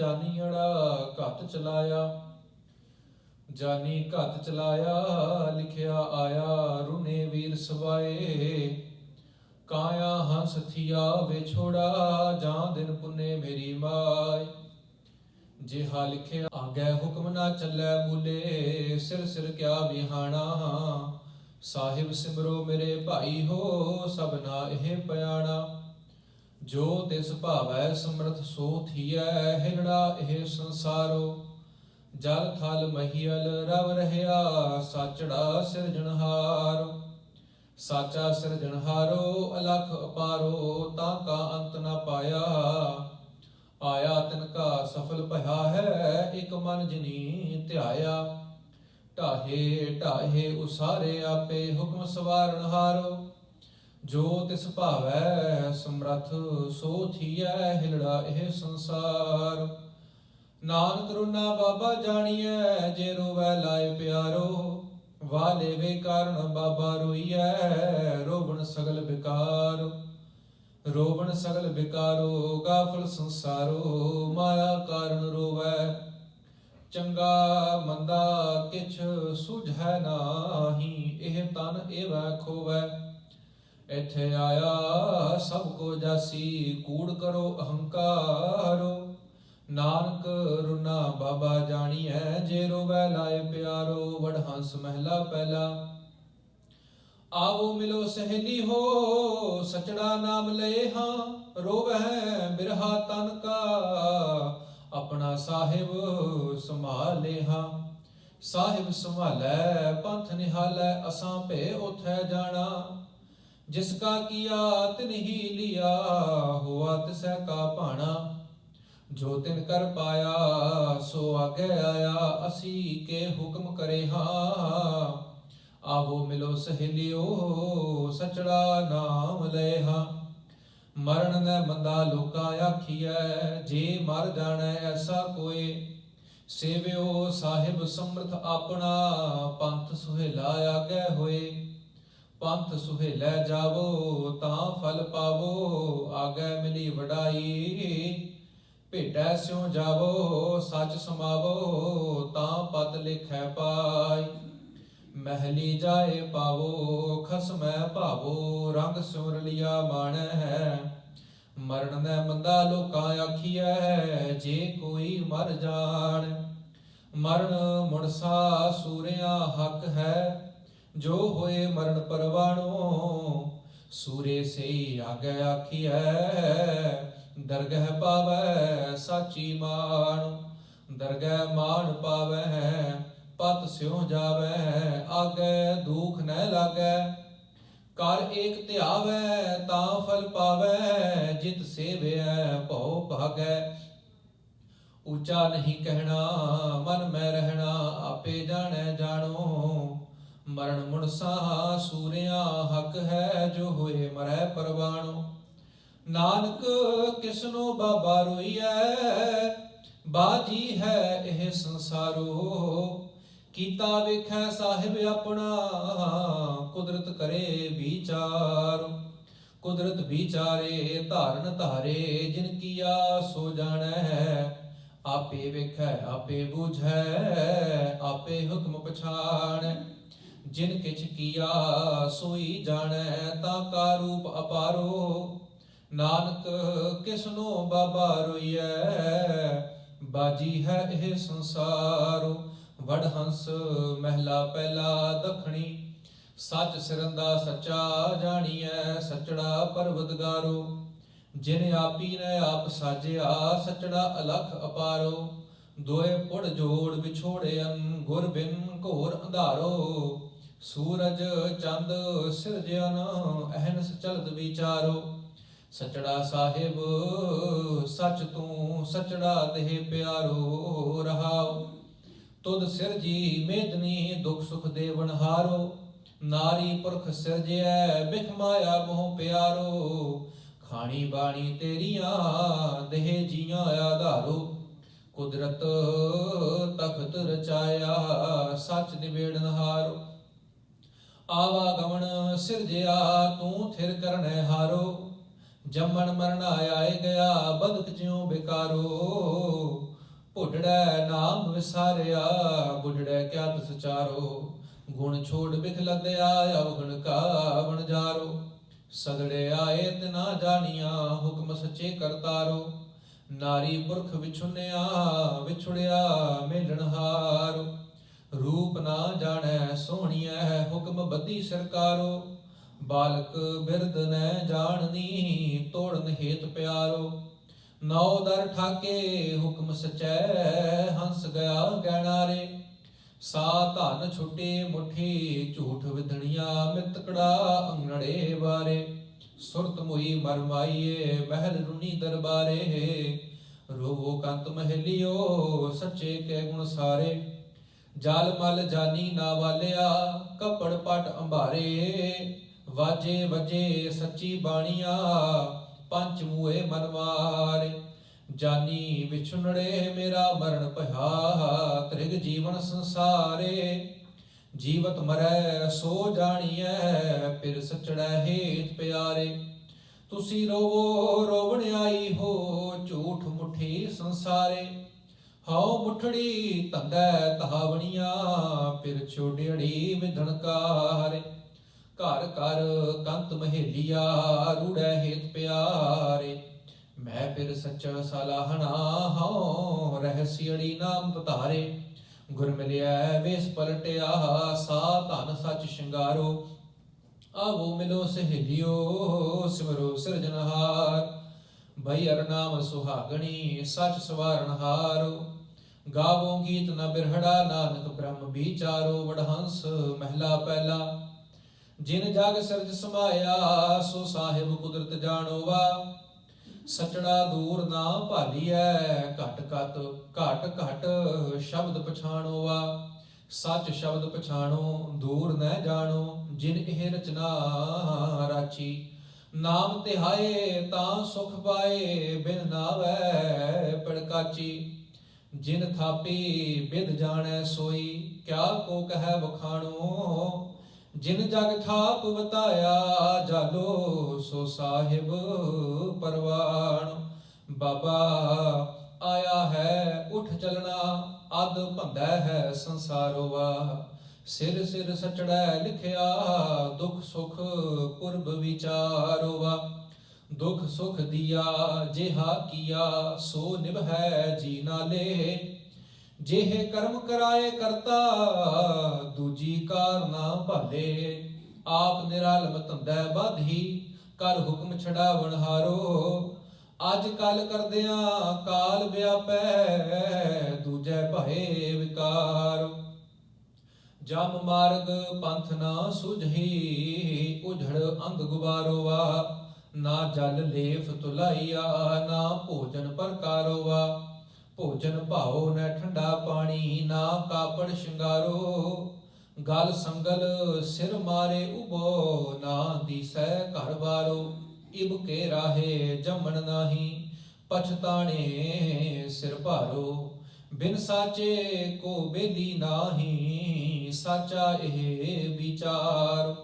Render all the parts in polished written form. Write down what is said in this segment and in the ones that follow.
ਜਾਨੀੜਾ ਘਤ ਚਲਾਇਆ। ਜਾਨੀ ਘਤ ਚਲਾਇਆ ਲਿਖਿਆ ਆਇਆ, ਰੁਨੇ ਵੀਰ ਸਵਾਏ। ਕਾਇਆ ਹੰਸ ਥੀਆ ਵਿਛੋੜਾ, ਜਾਂ ਦਿਨ ਪੁੰਨੇ ਮੇਰੀ ਮਾਏ। ਜਿਹਾ ਲਿਖਿਆ ਆਗੇ ਹੁਕਮ ਨਾ ਚੱਲੈ ਮੂਲੇ, ਸਿਰ ਸਿਰ ਕਿਆ ਵਿਹਾਣਾ। ਸਾਹਿਬ ਸਿਮਰੋ ਮੇਰੇ ਭਾਈ ਹੋ, ਸਭਨਾ ਇਹ ਪਿਆਣਾ। ਜੋ ਤਿਸ ਭਾਵੈ ਸਮਰਥ ਸੋ ਥੀਐ, ਹਿਲੜਾ ਇਹ ਸੰਸਾਰੋ। ਜਲ ਥਲ ਮਹੀਲ ਰਵ ਰਹਿਆ, ਸਾਚੜਾ ਸਿਰਜਣਹਾਰੋ। ਸਾਚਾ ਸਿਰਜਣਹਾਰੋ ਅਲਖ ਅਪਾਰੋ, ਤਾਂ ਕਾ ਅੰਤ ਨਾ ਪਾਇਆ। ਆਇਆ ਤਿਨ ਕਾ ਸਫਲ ਭਇਆ ਹੈ, ਇਕ ਮਨ ਜਿਨੀ ਧਿਆਇਆ। ਢਾਹੇ ਢਾਹੇ ਉਸਾਰੇ ਆਪੇ, ਹੁਕਮ ਸਵਾਰਨਹਾਰੋ। ਜੋ ਤਿਸ ਭਾਵੈ ਸਮਰਥ ਸੋ ਥੀਐ, ਹਿਲੜਾ ਇਹ ਸੰਸਾਰ। ਨਾਨਕ ਰੁਨਾ ਬਾਬਾ ਜਾਣੀਐ, ਜੇ ਰੋਵੈ ਲਾਇ ਪਿਆਰੋ। ਵਾਲੇ ਵੇ ਕਾਰਨ ਬਾਬਾ ਰੋਈਐ, ਰੋਵਣ ਸਗਲ ਬਿਕਾਰ। ਰੋਵਣ ਸਗਲ ਬਿਕਾਰੋ, ਗਾਫਲ ਸੰਸਾਰੋ। ਮਾਇਆ ਕਾਰਨ ਰੋਵੈ, ਚੰਗਾ ਮੰਦਾ ਕਿਛ ਸੁਝੈ ਨਾਹੀ। ਇਹ ਤਨ ਏਵੈ ਖੋਵੈ, ਇੱਥੇ ਆਇਆ ਸਭ ਕੋ ਜਾਸੀ। ਕੂੜ ਕਰੋ ਅਹੰਕਾਰੋ। ਨਾਨਕ ਰੁਨਾ ਬਾਬਾ ਜਾਣੀਐ, ਜੇ ਰੋਵੈ ਲਾਇ ਪਿਆਰੋ। ਵਡਹੰਸ ਮਹਿਲਾ ਪਹਿਲਾ। ਆਵੋ ਮਿਲੋ ਸਹੇਲੀ ਹੋ, ਸਚੜਾ ਨਾਮ ਲਏ ਹਾਂ। ਰੋਵੈ ਬਿਰਹਾ ਤਨ ਕਾ, ਆਪਣਾ ਸਾਹਿਬ ਸੰਭਾਲੇ ਹਾਂ। ਸਾਹਿਬ ਸੰਭਾਲੈ ਪੰਥ ਨਿਹਾਲੈ, ਅਸਾਂ ਭੇ ਉਥੈ ਜਾਣਾ। ਜਿਸ ਕਾ ਕੀਆ ਤਿਨ ਹੀ ਲਿਆ, ਹੋਆ ਤਿਸੈ ਕਾ ਭਾਣਾ। ਜੋ ਤਿਨ ਕਰ ਪਾਇਆ, ਸੋ ਆਗੇ ਆਇਆ। ਅਸੀਂ ਕੇ ਹੁਕਮ ਕਰੇ ਹਾਂ, ਆਵੋ ਮਿਲੋ ਸਹੇਲਿਓ। ਸਚੜਾ ਨਾਮ ਲਏ ਹਾਂ। ਮਰਨ ਨੈ ਮੰਦਾ ਲੋਕਾ ਆਖੀਐ, ਜੇ ਮਰ ਜਾਣੈ ਐਸਾ ਕੋਏ। ਸੇਵਿਓ ਸਾਹਿਬ ਸਮਰਥ ਆਪਣਾ, ਪੰਥ ਸੁਹੇਲਾ ਆਗੇ ਹੋਏ। ਪੰਥ ਸੁਹੇਲੇ ਜਾਵੋ, ਤਾਂ ਫਲ ਪਾਵੋ। ਆਗੇ ਮਿਲੀ ਵਡਾਈ, ਭੇਟੈ ਸਿਉ ਜਾਵੋ। ਸੱਚ ਸਮਾਵੋ, ਤਾਂ ਪਤ ਲਿਖੈ ਪਾਈ। ਮਹਿਲੀ ਜਾਏ ਪਾਵੋ, ਖਸਮੈ ਭਾਵੋ। ਰੰਗ ਸਿਉ ਰਲਿਆ ਮਾਣੈ ਹੈ, ਮਰਨ ਨੈ ਮੰਦਾ ਲੋਕਾਂ ਆਖੀਐ। ਜੇ ਕੋਈ ਮਰ ਜਾਣ, ਮਰਨ ਮੁੜਸਾ ਸੂਰਿਆ ਹੱਕ ਹੈ। ਜੋ ਹੋਏ ਮਰਨ ਪਰਵਾਣੋ, ਸੂਰੇ ਸੇ ਆਗੇ ਆਖੀਐ। ਦਰਗਹਿ ਪਾਵੈ ਸਾਚੀ ਮਾਣ, ਦਰਗਹਿ ਮਾਣ ਪਾਵੈ। ਪਤ ਸਿਉ ਜਾਵੈ, ਆਗੇ ਦੁਖ ਨਹਿ ਲਾਗੈ। ਕਰ ਏਕ ਧਿਆਵੈ, ਤਾਂ ਫਲ ਪਾਵੈ। ਜਿਤ ਸੇਵਿਐ ਭਉ ਭਾਗੈ। ਉੱਚਾ ਨਹੀਂ ਕਹਿਣਾ, ਮਨ ਮੈਂ ਰਹਿਣਾ। ਆਪੇ ਜਾਣੈ ਜਾਣੋ, ਮਰਨ ਮੁਣਸਾ ਸੂਰਿਆ ਹੱਕ ਹੈ। ਜੋ ਹੋਏ ਮਰੈ ਪਰਵਾਣੋ। ਨਾਨਕ ਕਿਸਨੋ ਬਾਬਾ ਰੋਈਐ, ਬਾਜੀ ਹੈ ਇਹ ਸੰਸਾਰੋ। ਕੀਤਾ ਵੇਖੈ ਸਾਹਿਬ ਆਪਣਾ, ਕੁਦਰਤ ਕਰੇ ਵਿਚਾਰ। ਕੁਦਰਤ ਵਿਚਾਰੇ ਧਾਰਨ ਧਾਰੇ, ਜਿਨ ਕੀਆ ਸੋ ਜਾਣੈ। ਆਪੇ ਵੇਖੈ ਆਪੇ ਬੁਝੈ, ਆਪੇ ਹੁਕਮ ਪਛਾਣੈ। ਜਿਨ ਕਿਛ ਕੀਆ ਸੋਈ ਜਾਣੈ, ਤਾਂ ਕਾ ਰੂਪ ਅਪਾਰੋ। ਨਾਨਕ ਕਿਸਨੋ ਬਾਬਾ ਰੋਈਐ, ਬਾਜੀ ਹੈ ਇਹ ਸੰਸਾਰੋ। ਵਡਹੰਸ ਮਹਿਲਾ ਪਹਿਲਾ ਦਖਣੀ। ਸੱਚ ਸਿਰੰਦਾ ਸੱਚਾ ਜਾਣੀਐ, ਸਚੜਾ ਪਰਵਦਗਾਰੋ। ਜਿਨ ਆਪੀ ਨੇ ਆਪ ਸਾਜਿਆ, ਸਚੜਾ ਅਲਖ ਅਪਾਰੋ। ਦੋਏ ਪੁੜ ਜੋੜ ਵਿਛੋੜਿਅਨ, ਗੁਰ ਬਿਨ ਘੋਰ ਅੰਧਾਰੋ। ਸੂਰਜ ਚੰਦ ਸਿਰਜਿਅਨ, ਅਹਨਸ ਚਲਤ ਵਿਚਾਰੋ। ਸਚੜਾ ਸਾਹਿਬ ਸਚ ਤੂੰ, ਸਚੜਾ ਦੇਹ ਪਿਆਰੋ। ਰਹਾਉ ਤੁਧ ਸਿਰਜੀ ਮੇਦਨੀ, ਦੁਖ ਸੁਖ ਦੇਵਨਹਾਰੋ। ਨਾਰੀ ਪੁਰਖ ਸਿਰਜਿਐ, ਬਿਖ ਮਾਇਆ ਮੋਹ ਪਿਆਰੋ। ਖਾਣੀ ਬਾਣੀ ਤੇਰੀਆਂ, ਦੇਹ ਜੀਆਂ ਆਧਾਰੋ। ਕੁਦਰਤ ਤਖਤ ਰਚਾਇਆ, ਸੱਚ ਨਿਬੇੜਨਹਾਰੋ। ਆਵਾਗਮਨ ਸਿਰਜਿਆ, ਤੂੰ ਥਿਰ ਕਰਨੈ ਹਾਰੋ। ਜੰਮਣ ਮਰਨ ਆਏ ਗਿਆ, ਬਦਕ ਜਿਉ ਬਿਕਾਰੋ। ਭੁੱਡੜੈ ਨਾਮ ਵਿਸਾਰਿਆ, ਬੁੱਢੜੈ ਕਿਆ ਤਿਸ ਚਾਰੋ। ਗੁਣ ਛੋੜ ਬਿਖ ਲੱਦਿਆ, ਅਵਗੁਣ ਕਾ ਵਣਜਾਰੋ। ਸਗੜੇ ਆਏ ਤਿਨਾ ਜਾਣੀਆਂ, ਹੁਕਮ ਸੱਚੇ ਕਰਤਾਰੋ। ਨਾਰੀ ਪੁਰਖ ਵਿਛੁੰਨਿਆ, ਵਿਛੁੜਿਆ ਮੇਲਣਹਾਰੋ। ਰੂਪ ਨਾ ਜਾਣੈ ਸੋਹਣੀਐ, ਹੁਕਮ ਬੱਧੀ ਸਰਕਾਰੋ। ਬਾਲਕ ਬਿਰਧ ਨੈ ਜਾਣਨੀ, ਤੋੜਨ ਹੇਤ ਪਿਆਰੋ। ਨੌ ਦਰ ਠਾਕੇ ਹੁਕਮ ਸਚੈ, ਹੰਸ ਗਿਆ ਗਹਿਣਾਰੇ। ਸਾ ਧਨ ਛੁਟੇ ਮੁਠੀ, ਝੂਠ ਵਿਧਣੀਆਂ ਮਿਤਕੜਾ ਅੰਗੜੇ ਬਾਰੇ। ਸੁਰਤ ਮੁਈ ਮਰਮਾਈਏ, ਮਹਿਲ ਰੁਨੀ ਦਰਬਾਰੇ। ਰੋਵੋ ਕੰਤ ਮਹਿਲਿਓ, ਸੱਚੇ ਕੇ ਗੁਣ ਸਾਰੇ। ਜਲ ਮਲ ਜਾਨੀ ਨਾ ਵਾਲਿਆ, ਕਪੜ ਪਟ ਅੰਬਾਰੇ। ਵਾਜੇ ਵਜੇ ਸੱਚੀ ਬਾਣੀਆ, ਪੰਚ ਮੂਏ ਮਨ ਮਾਰੇ। ਜਾਨੀ ਵਿਛੁੰਨੜੇ ਮੇਰਾ ਮਰਨ ਭਇਆ, ਤ੍ਰਿਗ ਜੀਵਨ ਸੰਸਾਰੇ। ਜੀਵਤ ਮਰੈ ਸੋ ਜਾਣੀਐ, ਫਿਰ ਸਚੜੈ ਹੇਤ ਪਿਆਰੇ। ਤੁਸੀਂ ਰੋਵੋ ਰੋਵਣ ਆਈ ਹੋ, ਝੂਠ ਮੁੱਠੀ ਸੰਸਾਰੇ। ਹਉ ਮੁਠੜੀ ਧੰਦੈ ਤਹਾਵਣੀਆਂ, ਫਿਰ ਛੋੜੜੀ ਵਿਧਣ ਕਾਰੇ। ਘਰ ਘਰ ਕੰਤ ਮਹੇਲੀਆ, ਰੂੜੈ ਹੇਤ ਪਿਆਰੇ। ਮੈਂ ਫਿਰ ਸੱਚਾ ਸਲਾਹਣਾ, ਹਉ ਰਹਿਸਿਅੜੀ ਨਾਮ ਪਤਾਰੇ। ਗੁਰ ਮਿਲਿਆ ਵੇਸ ਪਲਟਿਆ, ਸਾ ਧਨ ਸੱਚ ਸ਼ਿੰਗਾਰੋ। ਆਵੋ ਮਿਲੋ ਸਹੇਲਿਓ, ਸਿਮਰੋ ਸਿਰਜਣਹਾਰ। ਭਈ ਅਰ ਨਾਮ ਸੁਹਾਗਣੀ, ਸੱਚ ਸਵਾਰਨਹਾਰੋ। ਗਾਵੋ ਗੀਤ ਨ ਬਿਰਹੜਾ, ਨਾਨਕ ਬ੍ਰਹਮ ਵਿਚਾਰੋ। ਵਡਹੰਸ ਮਹਿਲਾ ਪਹਿਲਾ। ਜਿਨ ਜਗ ਸਿਰਜ ਸਮਾਇਆ, ਸੋ ਸਾਹਿਬ ਕੁਦਰਤ ਜਾਣੋਵਾ। ਸਚੜਾ ਦੂਰ ਨਾ ਭਾਲੀਐ, ਘਟ ਘਟ ਸ਼ਬਦ ਪਛਾਣੋਵਾ। ਸੱਚ ਸ਼ਬਦ ਪਛਾਣੋ, ਦੂਰ ਨਹਿ ਜਾਣੋ। ਜਿਨ ਇਹ ਰਚਨਾ ਰਾਚੀ, ਨਾਮ ਤਿਹਾਏ ਤਾਂ ਸੁਖ ਪਾਏ। ਬਿਨ ਨਾਵੈ ਪੜਕਾਚੀ, ਜਿਨ ਥਾਪੀ ਬਿਦ ਜਾਣੈ ਸੋਈ। ਕਿਆ ਕੋ ਕਹਿ ਵਖਾਣੋ, ਜਿਨ ਜਗ ਥਾਪ ਬਤਾਇਆ। ਜਾਲੋ ਸੋ ਸਾਹਿਬ ਪਰਵਾਣ। ਬਾਬਾ ਆਇਆ ਹੈ ਉਠ ਚਲਣਾ, ਅਦ ਭੰਦਾ ਹੈ ਸੰਸਾਰੋਵਾ। ਸਿਰ ਸਿਰ ਸਚੜੈ ਲਿਖਿਆ, ਦੁਖ ਸੁਖ ਪੁਰਬ ਵਿਚਾਰੋਵਾ। ਦੁਖ ਸੁਖ ਦੀਆ ਜਿਹਾ ਕੀਆ, ਸੋ ਨਿਭੈ ਜੀ ਨਾਲੇ। ਜਿਹੇ ਕਰਮ ਕਰਾਏ ਕਰਤਾ, ਦੂਜੀ ਕਾਰ ਨਾ ਭਾਲੇ। ਆਪ ਨਿਰਾਲਮ ਧੰਦੈ ਬਾਧੀ, ਕਰ ਹੁਕਮ ਛਡਾਵਣ ਹਾਰੋ। ਅੱਜ ਕੱਲ ਕਰਦਿਆਂ ਕਾਲ ਵਿਆਪੈ, ਦੂਜੈ ਭਏ ਵਿਕਾਰ। ਜਮ ਮਾਰਗ ਪੰਥ ਨਾ ਸੁਝਈ, ਉਝੜ ਅੰਧ ਗੁਬਾਰੋਵਾ। ਨਾ ਜਲ ਲੇਫ ਤੁਲਾਈਆ, ਨਾ ਭੋਜਨ ਪ੍ਰਕਾਰੋਵਾ। ਭੋਜਨ ਭਾਉ ਨ ਠੰਡਾ ਪਾਣੀ, ਨਾ ਕਾਪੜ ਸ਼ਿੰਗਾਰੋ। ਗਲ ਸੰਗਲ ਸਿਰ ਮਾਰੇ ਉਬੋ, ਨਾ ਦੀਸੈ ਘਰ ਬਾਰੋ। ਇਬ ਕੇ ਰਾਹੇ ਜੰਮਣ ਨਾਹੀ, ਪਛਤਾਣੇ ਸਿਰ ਭਾਰੋ। ਬਿਨ ਸਾਚੇ ਕੋ ਬੇਲੀ ਨਾਹੀ, ਸਾਚਾ ਇਹ ਵਿਚਾਰ।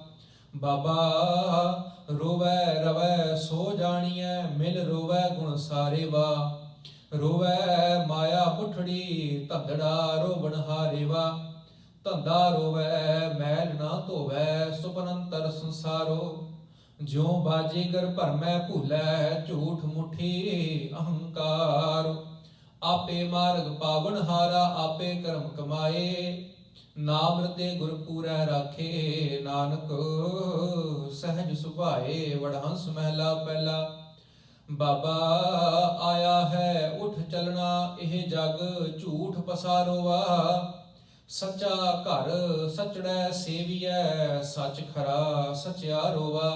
ਬਾਬਾ ਰੋਵੈ ਰਵੈ ਸੋ ਜਾਣੀਐ, ਮਿਲ ਰੋਵੈ ਗੁਣ ਸਾਰੇ ਵਾ। ਰੋਵੈ ਮਾਇਆ ਮੁਠੜੀ, ਧੰਦੜਾ ਰੋਵਣ ਹਾਰੇਵਾ। ਧੰਦਾ ਰੋਵੈ ਮੈਲ ਨਾ ਧੋਵੈ, ਸੁਪਨੰਤਰ ਸੰਸਾਰੋ। ਜਿਉ ਬਾਜੀਗਰ ਭਰਮੈ ਭੂਲੈ, ਝੂਠ ਮੁਠੀ ਅਹੰਕਾਰ। ਆਪੇ ਮਾਰਗ ਪਾਵਨ ਹਾਰਾ, ਆਪੇ ਕਰਮ ਕਮਾਏ। ਨਾਮ ਰਤੇ ਗੁਰ ਪੂਰੈ ਰਾਖੇ, ਨਾਨਕ ਸਹਿਜ ਸੁਭਾਏ। ਵਡਹੰਸ ਮਹਿਲਾ ਪਹਿਲਾ। ਬਾਬਾ ਆਇਆ ਹੈ ਉਠ ਚਲਣਾ, ਇਹ ਜਗ ਝੂਠ ਪਸਾਰੋਵਾ। ਸੱਚਾ ਘਰ ਸਚੜੈ ਸੇਵੀਐ, ਸੱਚ ਖਰਾ ਸਚਿਆਰੋਵਾ।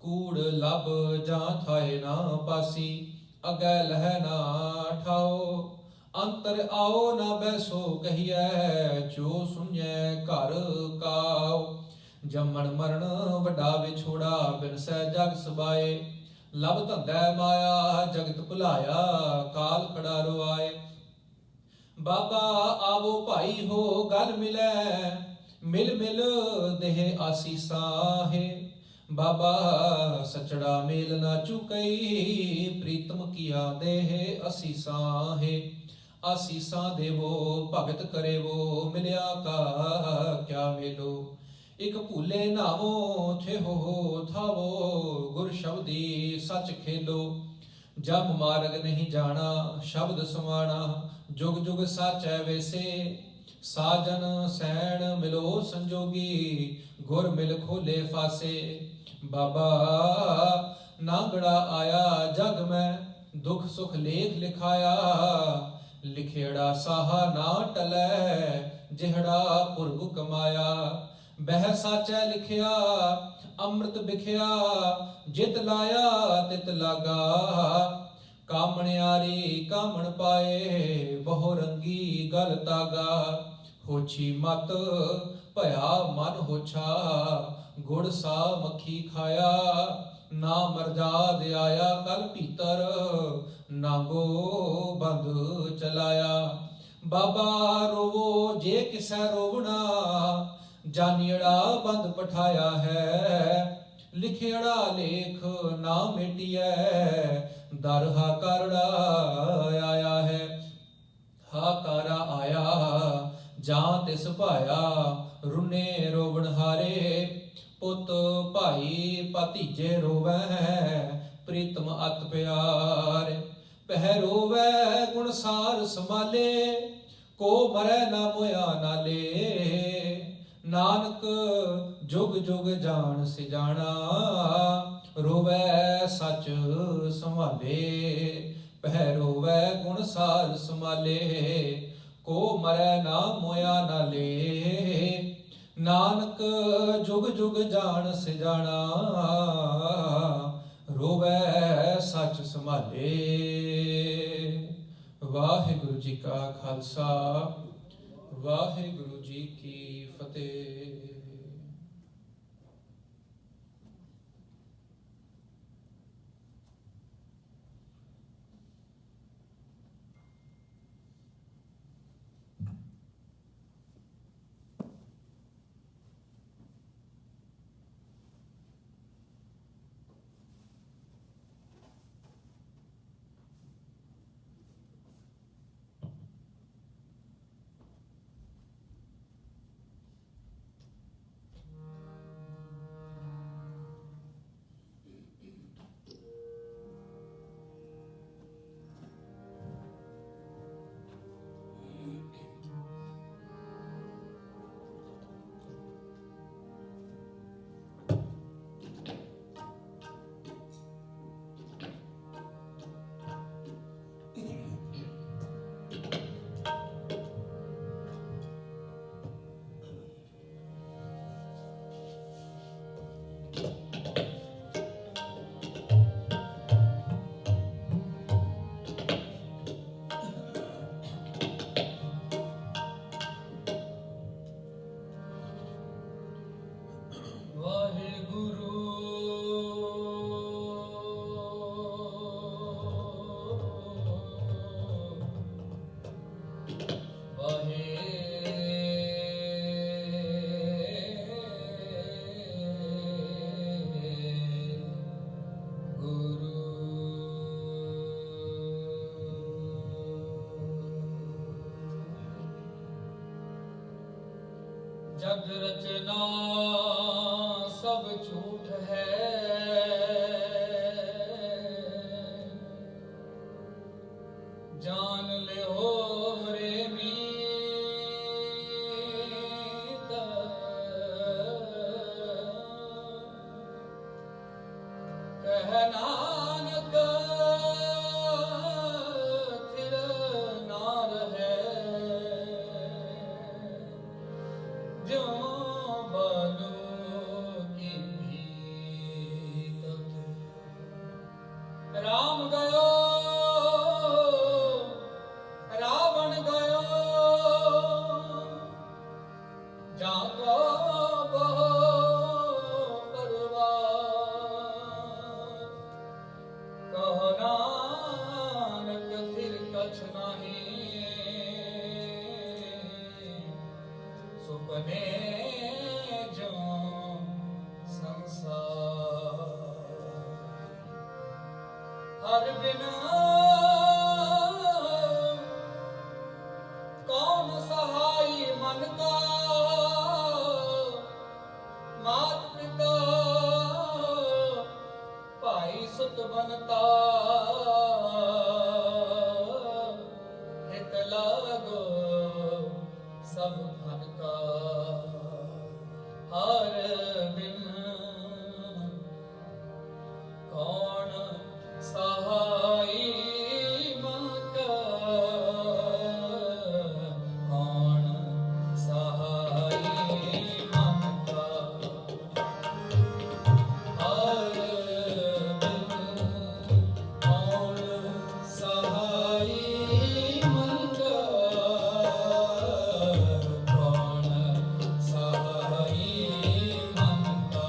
ਕੂੜ ਲੱਭ ਜਾਂ ਥਾਏ ਨਾ ਪਾਸੀ, ਅਗੈ ਲਹੈ ਨਾ ਠਾਓ। ਅੰਤਰ ਆਓ ਨਾ ਬੈਸੋ ਕਹੀਐ, ਜੋ ਸੁਣੈ ਘਰ ਕਾਉ। ਜੰਮਣ ਮਰਨ ਵੱਡਾ ਵਿਛੋੜਾ, ਬਿਨਸੈ ਜਗ ਸਬਾਏ। ਲਬ ਧੰਦੈ ਮਾਇਆ, ਜਗਤ ਭੁਲਾਇਆ, ਕਾਲ ਖੜਾਰੋ ਆਏ। ਬਾਬਾ ਆਵੋ ਭਾਈ ਹੋ ਗਲ ਮਿਲੈ, ਮਿਲ ਮਿਲ ਦੇਹ ਆਸੀਸਾਂ ਹੈ। ਬਾਬਾ ਸਚੜਾ ਮੇਲ ਨਾ ਚੁਕਈ, ਪ੍ਰੀਤਮ ਕੀਆ ਦੇਹ ਅਸੀਸਾਂ ਹੈ। आसीसां देवो भगत करेवो, मिलिया का क्या मेलो। एक भूले नावो थे हो थावो, गुर शब्दी सच खेलो। जब मार्ग नहीं जाना शब्द समाना, जुग जुग साचै वैसे। साजन सैन मिलो संजोगी, गुर मिल खोले फासे। बाबा नागड़ा आया जग में, दुख सुख लेख लिखाया। लिखेड़ा साहा ना टलै, जिहड़ा पुरब कमाया। बह साचै लिखिया अमृत बिखिया, जित लाया तित लागा। कामणियारी कामण पाए, बहु रंगी गल तागा। होछी मत भया मन होछा, गुड़ सा मक्खी खाया। ना मरजाद आया कल भीतर, नागो बंद चलाया। बाबा रोवो जे किसै रोवना, जानियड़ा बंद पठाया है। लिखियड़ा लेख ना मेटिया, दर हाकारड़ा आया है। हाकारा आया जां तिस भाया, रुने रोवण हारे। पुत भाई भतीजे रोवै, प्रीतम अत प्यार। पह रोवै गुणसार संभाले, को मरै ना मोया नाले। नानक जुग जुग जान सिजाना, रोवै सच संभाले। पह रोवै गुणसार संभाले, को मरै ना मोया नाले। नानक जुग जुग जान सिजाना, रोवै सच संभाले। वाहिगुरु जी का खालसा, वाहिगुरु जी की फतेह। जग रचना सब झूठ है, जान ले हो रे मीत। कह नानक थिर ना रहे, जो बालू की भीत। राम गयो रावण गयो, जाको बहु परवार। कहो नानक थिर कछ नहीं, सुपने जो संसार। हर बिन एक लागो सब फन का हर बिन कौन सहाई मन का कौन सहाई मन का हर बिन कौन सहाई मन का कौन सहाई मन का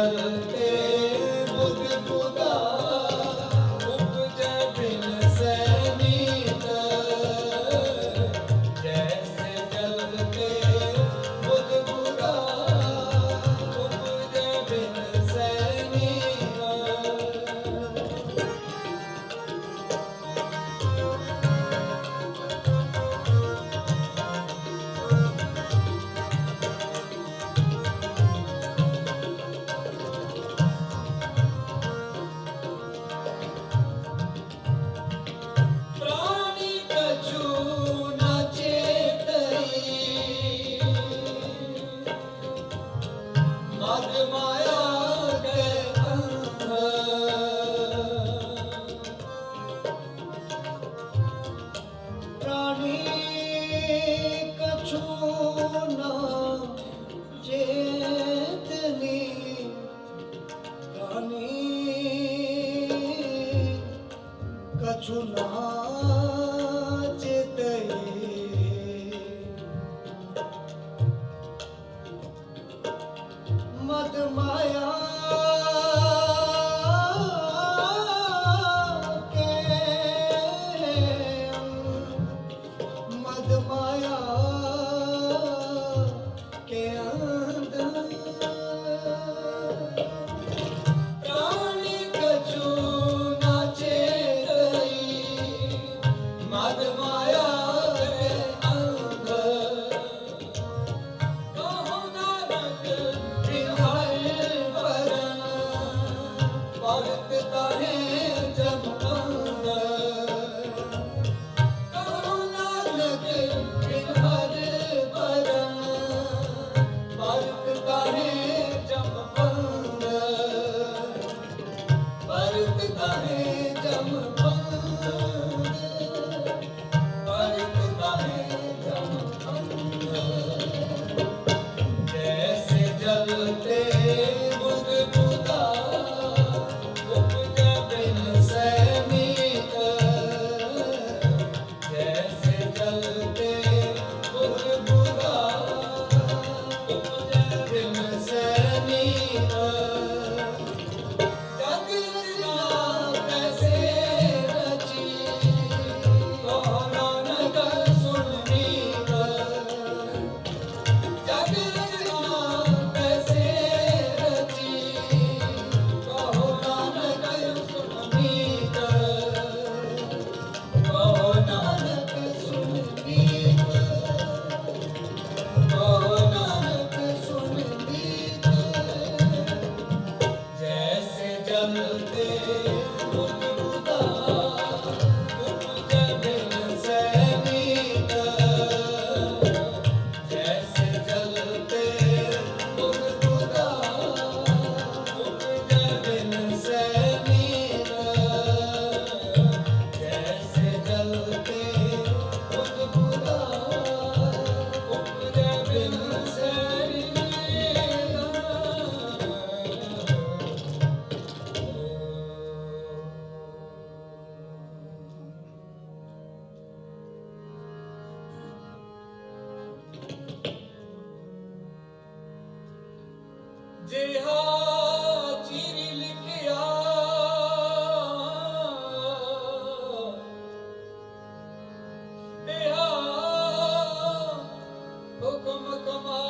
जलते बुदबुदा उपजे बिन सैनिक जैसे जलते बुदबुदा उपजे बिन सैनिक प्राणी कछु न चेतई मद माया के अंध प्राणी कछु न चेतनी प्राणी कछु न चेतई मद माया के मद माया के अंदर प्राणी कछु न चेतई मद माया के अंदर कहो नानक बिहार परन पलकता है जब अंदर कहो नानक बिहार परन पलकता है जब अंदर पलकता है जब अंदर पलकता है जब अंदर जैसे जलते बुदबुदा उपजे बिन सैनिक जैसे जलते बुदबुदा उपजे बिन सैनिक जग रचना कैसे रची कहो नानक सुननी जग रचना कैसे रची कहो नानक सुननी कहो नानक सुननी कहो नानक सुननी जैसे जलते बुदबुदा उपजे बिन सैनिक जैसे जलते बुदबुदा उपजे बिन सैनिक जैसे जलते बुदबुदा उपजे बिन जिहा चिरी लिखिया देहा हुक्म कमाए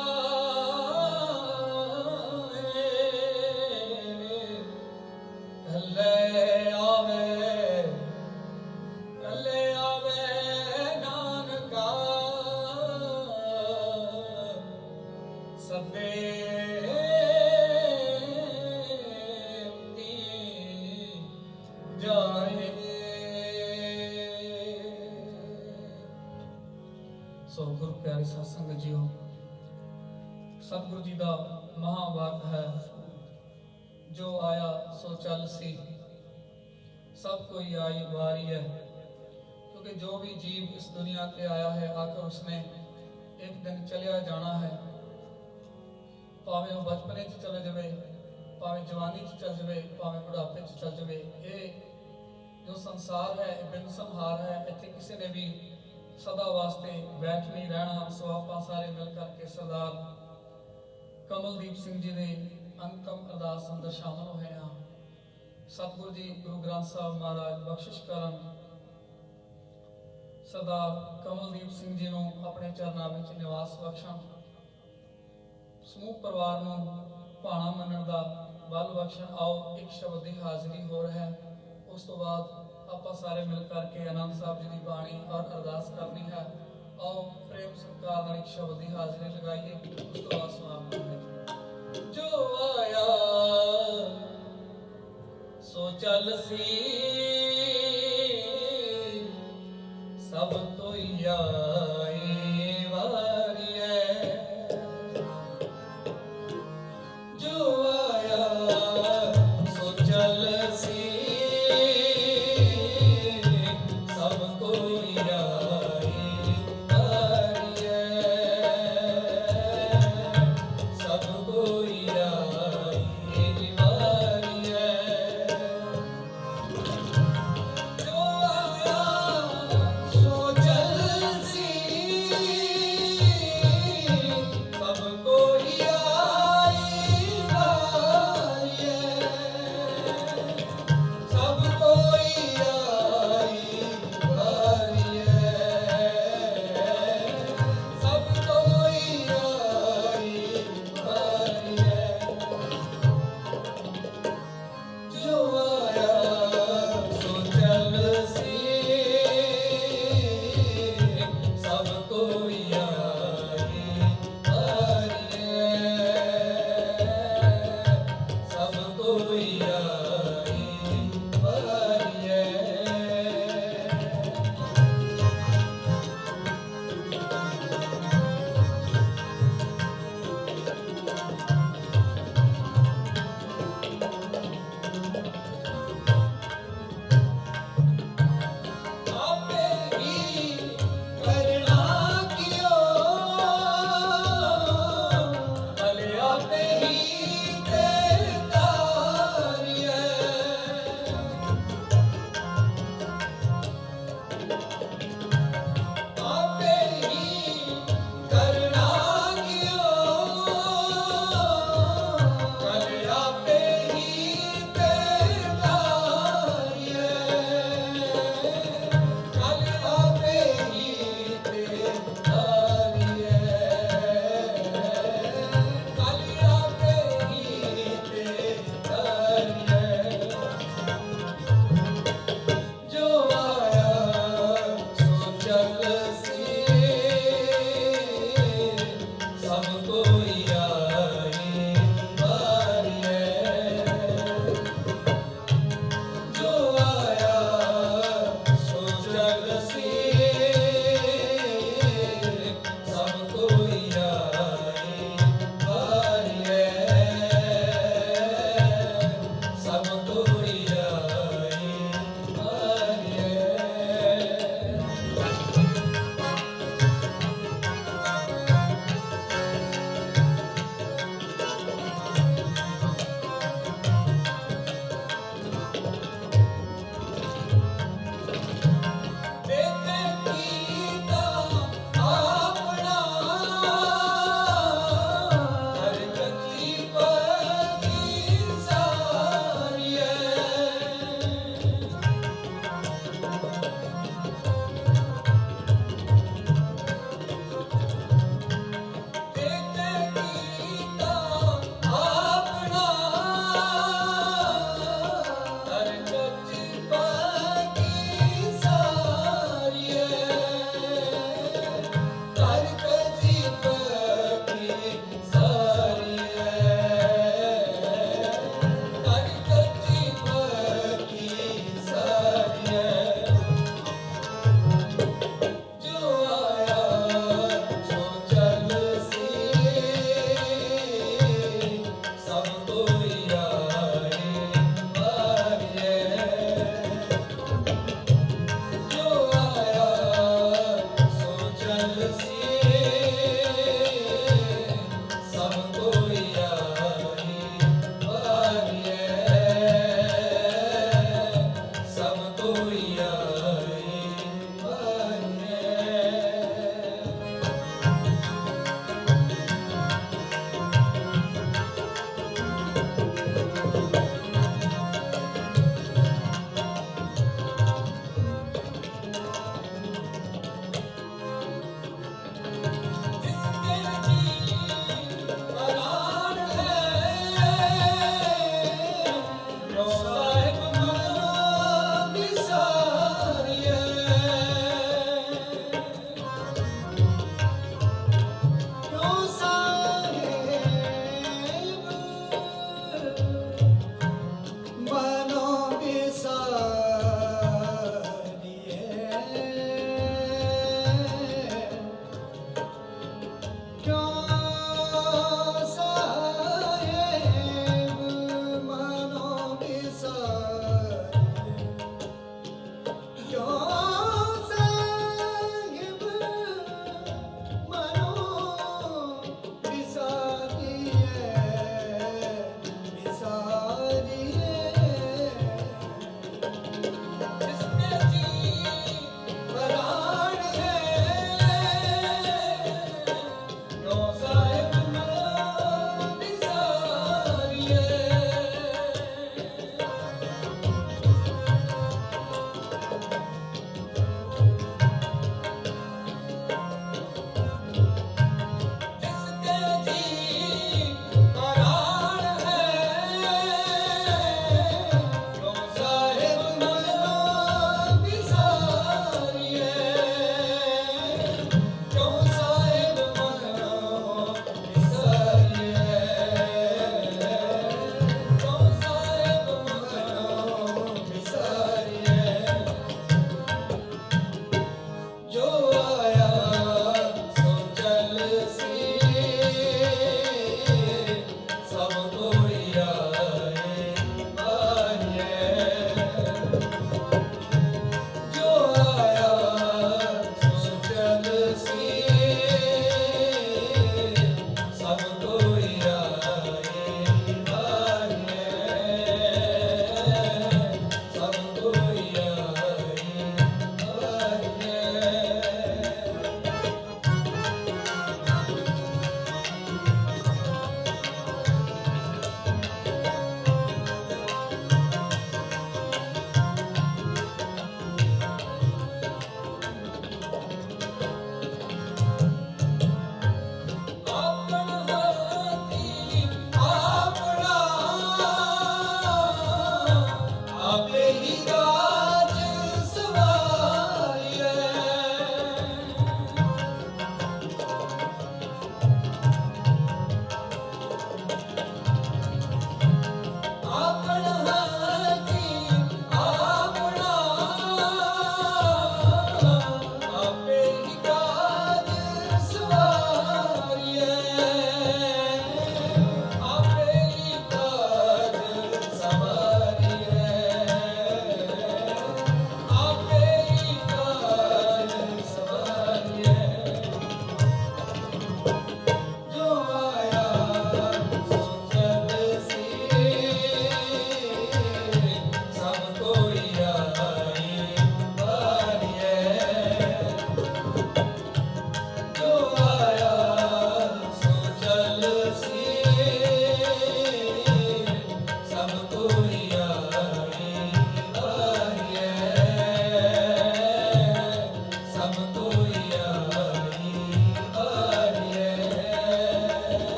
कल्ले आवे नानका सभे जाए सो गुरु प्यारे साध संगत जीओ सतगुरु जी का महावाक है जो आया सो चल सी सब कोई आई वारी है क्योंकि जो भी जीव इस दुनिया पे आया है आकर उसने एक दिन चलिया जाना है भावें वो बचपने च चले जाए भावें जवानी च चल जाए भावें बुढ़ापे च चल जाए ये जो संसार है बिन संहार है इतने किसी ने भी सदा वास्ते बैठ नहीं रहना। सो आप सारे मिल करके सरदार कमलदीप सिंह जी ने ਅੰਤਮ ਅਰਦਾਸ ਅੰਦਰ ਸ਼ਾਮਲ ਹੋਏ ਹਾਂ। ਸਤਿਗੁਰੂ ਜੀ ਗੁਰੂ ਗ੍ਰੰਥ ਸਾਹਿਬ ਮਹਾਰਾਜ ਬਖਸ਼ਿਸ਼ ਕਰਨ ਸਰਦਾਰ ਕਮਲਦੀਪ ਸਿੰਘ ਜੀ ਨੂੰ ਆਪਣੇ ਚਰਨਾਂ ਵਿੱਚ ਨਿਵਾਸ ਬਖਸ਼ਣ, ਸਮੂਹ ਪਰਿਵਾਰ ਨੂੰ ਭਾਣਾ ਮੰਨਣ ਦਾ ਬਲ ਬਖਸ਼ਣ। ਆਓ ਇੱਕ ਸ਼ਬਦ ਦੀ ਹਾਜ਼ਰੀ ਹੋਰ ਹੈ, ਉਸ ਤੋਂ ਬਾਅਦ ਆਪਾਂ ਸਾਰੇ ਮਿਲ ਕਰਕੇ ਆਨੰਦ ਸਾਹਿਬ ਜੀ ਦੀ ਬਾਣੀ ਔਰ ਅਰਦਾਸ ਕਰਨੀ ਹੈ। ਆਓ ਪ੍ਰੇਮ ਸਤਿਕਾਰ ਨਾਲ ਇੱਕ ਸ਼ਬਦ ਦੀ ਹਾਜ਼ਰੀ ਲਗਾਈਏ, ਉਸ ਤੋਂ ਬਾਅਦ ਸਮਾਪਤ ਕਰੀਏ। ਜੋ ਆਇਆ ਸੋ ਚੱਲ ਸੀ, ਸਭ ਕੋਈ ਆਏ ਵਾਰੀਐ। ਜੋ ਆਇਆ ਸੋ ਚੱਲ ਸੀ, ਸਭ ਕੋਈ ਆਏ ਵਾਰੀਐ। ਸਭ ਕੋਈ ਆਏ ਵਾਰੀਐ।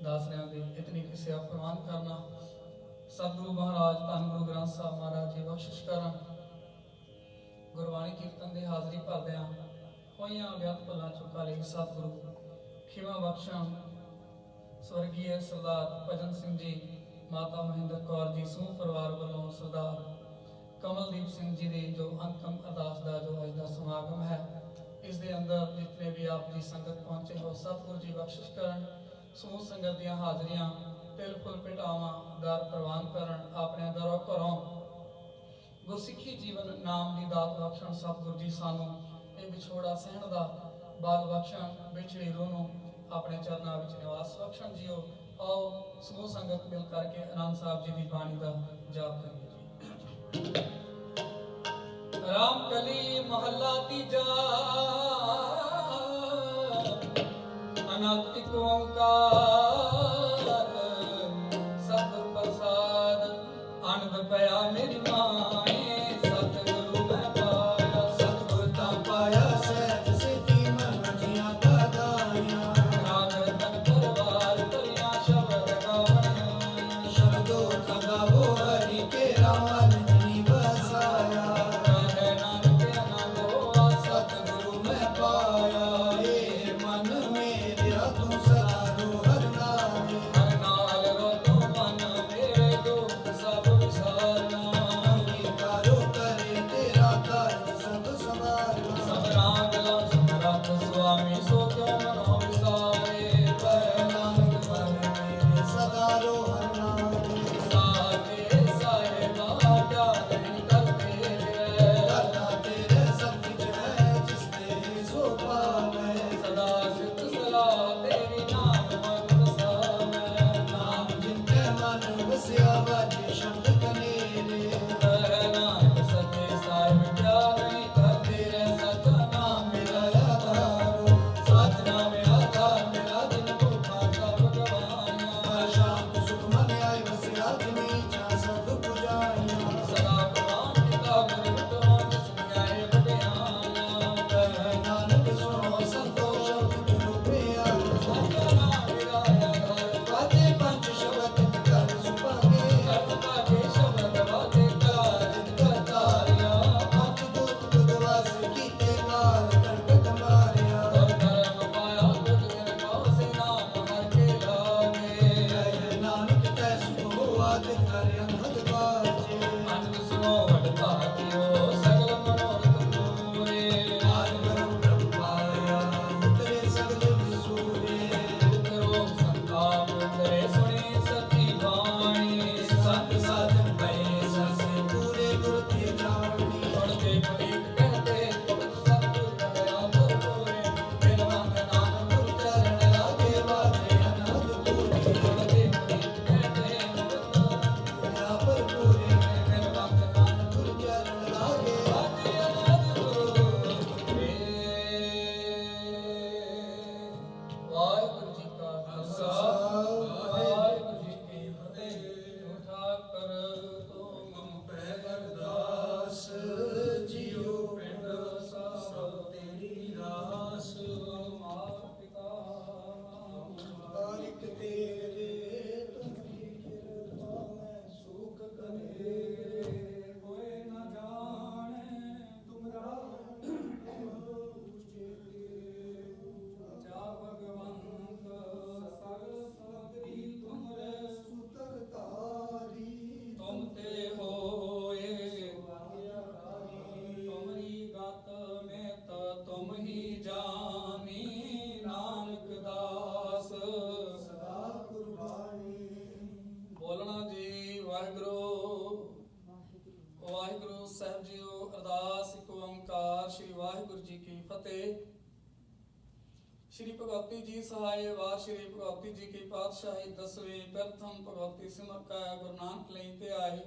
ਦਾਸਰਿਆਂ ਦੀ ਇਤਨੀ ਕਿ ਸੇਵਾ ਪ੍ਰਵਾਨ ਕਰਨਾ। ਸਤਿਗੁਰੂ ਮਹਾਰਾਜ ਧੰਨ ਗੁਰੂ ਗ੍ਰੰਥ ਸਾਹਿਬ ਮਹਾਰਾਜ ਜੀ ਬਖਸ਼ਿਸ਼ ਕਰਨ। ਗੁਰਬਾਣੀ ਕੀਰਤਨ ਦੀ ਹਾਜ਼ਰੀ ਭਰਦਿਆਂ ਹੋਈਆਂ ਅਗਿਆਤ ਭੁੱਲਾਂ ਚੁੱਕਾਂ ਲਈ ਸਤਿਗੁਰੂ ਖਿਮਾ ਬਖਸ਼ਣ। ਸਵਰਗੀ ਸਰਦਾਰ ਭਜਨ ਸਿੰਘ ਜੀ, ਮਾਤਾ ਮਹਿੰਦਰ ਕੌਰ ਜੀ, ਸਮੂਹ ਪਰਿਵਾਰ ਵੱਲੋਂ ਸਰਦਾਰ ਕਮਲਦੀਪ ਸਿੰਘ ਜੀ ਦੀ ਜੋ ਅੰਤਮ ਅਰਦਾਸ ਦਾ ਜੋ ਅੱਜ ਦਾ ਸਮਾਗਮ ਹੈ, ਇਸ ਦੇ ਅੰਦਰ ਜਿਤਨੇ ਵੀ ਆਪ ਜੀ ਸੰਗਤ ਪਹੁੰਚੇ ਹੋ, ਸਤਿਗੁਰੂ ਜੀ ਬਖਸ਼ਿਸ਼ ਕਰਨ। ਸਮੂਹ ਸੰਗਤ ਦੀਆਂ ਹਾਜ਼ਰੀਆਂ ਤਿਲ ਫੁੱਲ ਭੇਟਾਵਾਂ ਦਰ ਪ੍ਰਵਾਨ ਕਰਨ। ਆਪਣੇ ਦਰੋਂ ਘਰੋਂ ਗੁਰਸਿੱਖੀ ਜੀਵਨ ਨਾਮ ਦੀ ਦਾਤ ਬਖਸ਼ਣ। ਸਤਿਗੁਰੂ ਜੀ ਸਾਨੂੰ ਇਹ ਵਿਛੋੜਾ ਸਹਿਣ ਦਾ ਬਲ ਬਖਸ਼ਣ। ਵਿਛੜੀ ਰੂਹ ਨੂੰ ਆਪਣੇ ਚਰਨਾਂ ਵਿੱਚ ਨਿਵਾਸ ਬਖਸ਼ਣ। ਜੀਓ ਆਓ ਸਮੂਹ ਸੰਗਤ ਮਿਲ ਕਰਕੇ ਆਨੰਦ ਸਾਹਿਬ ਜੀ ਦੀ ਬਾਣੀ ਦਾ ਜਾਪ ਕਰੀਏ ਜੀ। ਰਾਮ ਕਲੀ ਮਹੱਲਾ ਤੀਜਾ, ਅਨੰਤ ਇੱਕ ਓੰਕਾਰ, ਸਤਿਗੁਰ ਪ੍ਰਸਾਦ ਆਨੰਦ ਪਿਆ ਮੇਰੀ ਮਾਏ। ਸਤਿਗੁਰੂ ਮੈਂ ਪਾਇਆ, ਸਤਿਗੁਰ ਤਾਂ ਪਾਇਆ ਸਹਿਜ ਸਿੱਧੀ ਮਨ ਦੀਆਂ ਦਾਤਾਂ। ਰਾਗ ਤਨ ਦਰਬਾਰ ਤਰੀਆਂ ਸ਼ਬਦ ਗਾਵਣੀਆਂ। ਸ਼ਬਦੋ ਗਾਵੋ ਹਰਿ ਕੇ ਮਨ ਜਿਨੀ ਵਸਾਇਆ। ਰਾਹੇ ਨਾਨਕ ਆਨੰਦ ਹੋਆ, ਸਤਿਗੁਰੂ ਮੈਂ ਪਾਇਆ ਏ ਮਨ ਮੇਰਿਆ ਤੂੰ ਸਦਾ ਰੋ ਹਰਿ ਨਾਮੇ। ਹਰ ਨਾਲ ਰਤੋ ਮਨ ਮੇਰੇ ਦੁਖ ਸਭ ਵਿਸਾਰਨਾ। ਅੰਗੀਕਾਰੋ ਕਰੇ ਤੇਰਾ ਕਾਰਜ ਸਭ ਸਵਾਰਨਾ। ਸਭ ਰਾਗ ਲਾ ਸਮਰੱਥ ਸੁਆਮੀ, ਸੋ ਕਿਉ ਮਨੋ ਵਿਸਾਰੇ। ਪਰ ਨਾਨਕ ਮਨ ਮੇਰੇ ਸਦਾ ਰੋ ਹਰਿ ਨਾਮੇ। ਸਾਚੇ ਸਾਹਿਬਾ ਕਿਆ ਨਹੀਂ ਕਰਦੇ ਰਹਿ। ਕਰਤਾ ਤੇਰੇ ਸਭ ਕੁਝ ਹੈ ਜਿਸ ਤੇ ਸੋ ਪਾਵੈ। ਸਦਾ ਸਿੱਧ ਸਲਾਹ ਤੇਰੀ ਨਾਮ ਮਨ ਵਸਾਵੈ। ਨਾਮ ਜਿਨ ਕੇ ਮਨ ਵਸਿਆ ਵਾਜੇ ਸ਼ਬਦ ਕਨੇਰੇ। ਕਹਿ ਨਾਨਕ ਸੱਚੇ ਸਾਹਿਬ ਕਿਆ ਨਹੀਂ ਕਰਦੇ ਰਹਿ। ਸਚਾ ਨਾਮ ਮੇਰਾ ਆਧਾਰੋ ਸਚ ਨਾਮ ਆਧਾਰ ਮੇਰਾ ਦਿਨ ਭੁੱਖਾ ਸਭ ਗਵਾਈਆਂ। ਹਰ ਸ਼ਾਂਤ ਸੁਖ ਮਨ ਆਏ ਵਸਿਆ ਜਿਨੀ ਚਾ ਸਭ ਪੁਜਾਈਆਂ। ਸਦਾ ਪ੍ਰਵਾਨ ਪਿਤਾ ਗੁਰੂ ਤੋਂ ਜਿਸਨੀਆਂ ਵਡਿਆਈਆਂ। ਕਹਿ ਨਾਨਕ ਸੁਣੋ ਸੰਤੋਖ ਸ਼ਬਦ ਰੂਪਿਆ। ਸਚਾ ਨਾਮ ਮੇਰਾ ਆਧਾਰ, ਵਾਜੇ ਪੰਜ ਸ਼ਬਦ ਕਰ ਸੁਭਾਗੇ। ਕਰਮ ਕਾਜੇ ਸ਼ਬਦ ਵਾਜੇ ਕਾਜ। ਕਰਤਾਰਿਆ ਪੰਜ ਦੂਤ ਬੁਧਵਾਸ ਕੀਤੇ ਕਾਲ ਕੰਟਕ ਮਾਰਿਆ। ਔਰ ਧਰਮ ਪਾਇਆ ਤੁਧ ਦਿਨ ਕੋ ਸੇ ਨਾਮ ਹਰ ਕੇ ਲਾਗੇ। ਕਹਿ ਨਾਨਕ ਤੈ ਸੁਭੋ ਆਦਿ ਕਰ ਅਨਹਦ ਬਾਜੇ। ਅਨੰਦ ਸੁਨੋ ਵਡ ਭਾਗਿਓ, ਸਗਲ ਮਨੋਰਥ ਪੂਰੇ। ਆਦਿ ਬ੍ਰਹਮ ਬ੍ਰਹਮ ਪਾਇਆ ਉਤਰੇ ਸਗਲ ਵਿਸੂਰੇ। ਦੁਖ ਰੋਗ ਸੰਤਾਪ ਉਤਰੇ, ਸੁਣੀ ਸਤੀ ਬਾਣੀ। ਸਤ ਸਾਧਨ ਪਏ ਸਰਸੇ ਪੂਰੇ ਗੁਰ ਕੀ ਜਾਣੀ। ਸੁਣਦੇ ਪੁਨੀਤ ਕਹਤੇ, ਸਤਿਗੁਰ ਦਇਆ ਭਰਪੂਰੇ। ਬਿਨ ਮੰਗ ਨਾਨਕ ਗੁਰ ਚਰਨ ਲਾਗੇ ਵਾਜੇ ਅਨਹਦ ਪੂਰੇ। ਸੁਣਦੇ ਪੁਨੀਤ ਕਹਤੇ, ਦਇਆ ਭਰਪੂਰੇ। ਬਿਨ ਮੰਗ ਨਾਨਕ ਗੁਰ ਚਰਨ ਲਾਗੇ। ਵਾਜੇ ਅਨੰਦਪੁਰ ਰੇ। ਵਾਹਿਗੁਰੂ ਜੀ ਕਾ ਖਾਲਸਾ, ਵਾਹਿਗੁਰੂ ਜੀ ਕੀ ਫਤਿਹ। ਠਾਕਰ ਤੁਮ ਪੈ ਅਰਦਾਸ ਜੀਉ ਪਿੰਡ ਸਭ ਤੇਰੀ ਰਾਸ। ਮਾਤਾ ਪਿਤਾ ਬਾਰਿਕ ਤੇਰੇ ਤੁਮਰੀ ਕਿਰਪਾ ਮੈਂ ਸੁਖ ਕਰੇ। ਕੋਈ ਨਾ ਜਾਣੇ ਤੁਮਰਾ ਜਾ ਭਗਵੰਤ ਸਗਲ ਸਗਰੀ ਤੁਮਰੇ। ਸੁਤਕ ਤਾਰੀ ਤੁਮ ਤੇ ਹੋਏ ਤੁਮਰੀ ਗਤ ਮੈਂ ਤਾ ਤੁਮ ਹੀ ਜਾਣੀ। ਨਾਨਕ ਦਾਸ ਸਦਾ ਕੁਰਬਾਨੀ। ਬੋਲਣਾ ਜੀ ਵਾਹਿਗੁਰੂ। ਵਾਹਿਗੁਰੂ ਸਾਹਿਬ ਜੀਓ। ਅਰਦਾਸ ਇੱਕ ਓੰਕਾਰ। ਸ੍ਰੀ ਵਾਹਿਗੁਰੂ ਜੀ ਕੀ ਫਤਿਹ। श्री भगवती जी सहाय वार श्री भगवती जी की पातशाही दसवीं प्रथम भगवती सिमर का गुरु नानक ਲਈ ਤੇ ਆਏ।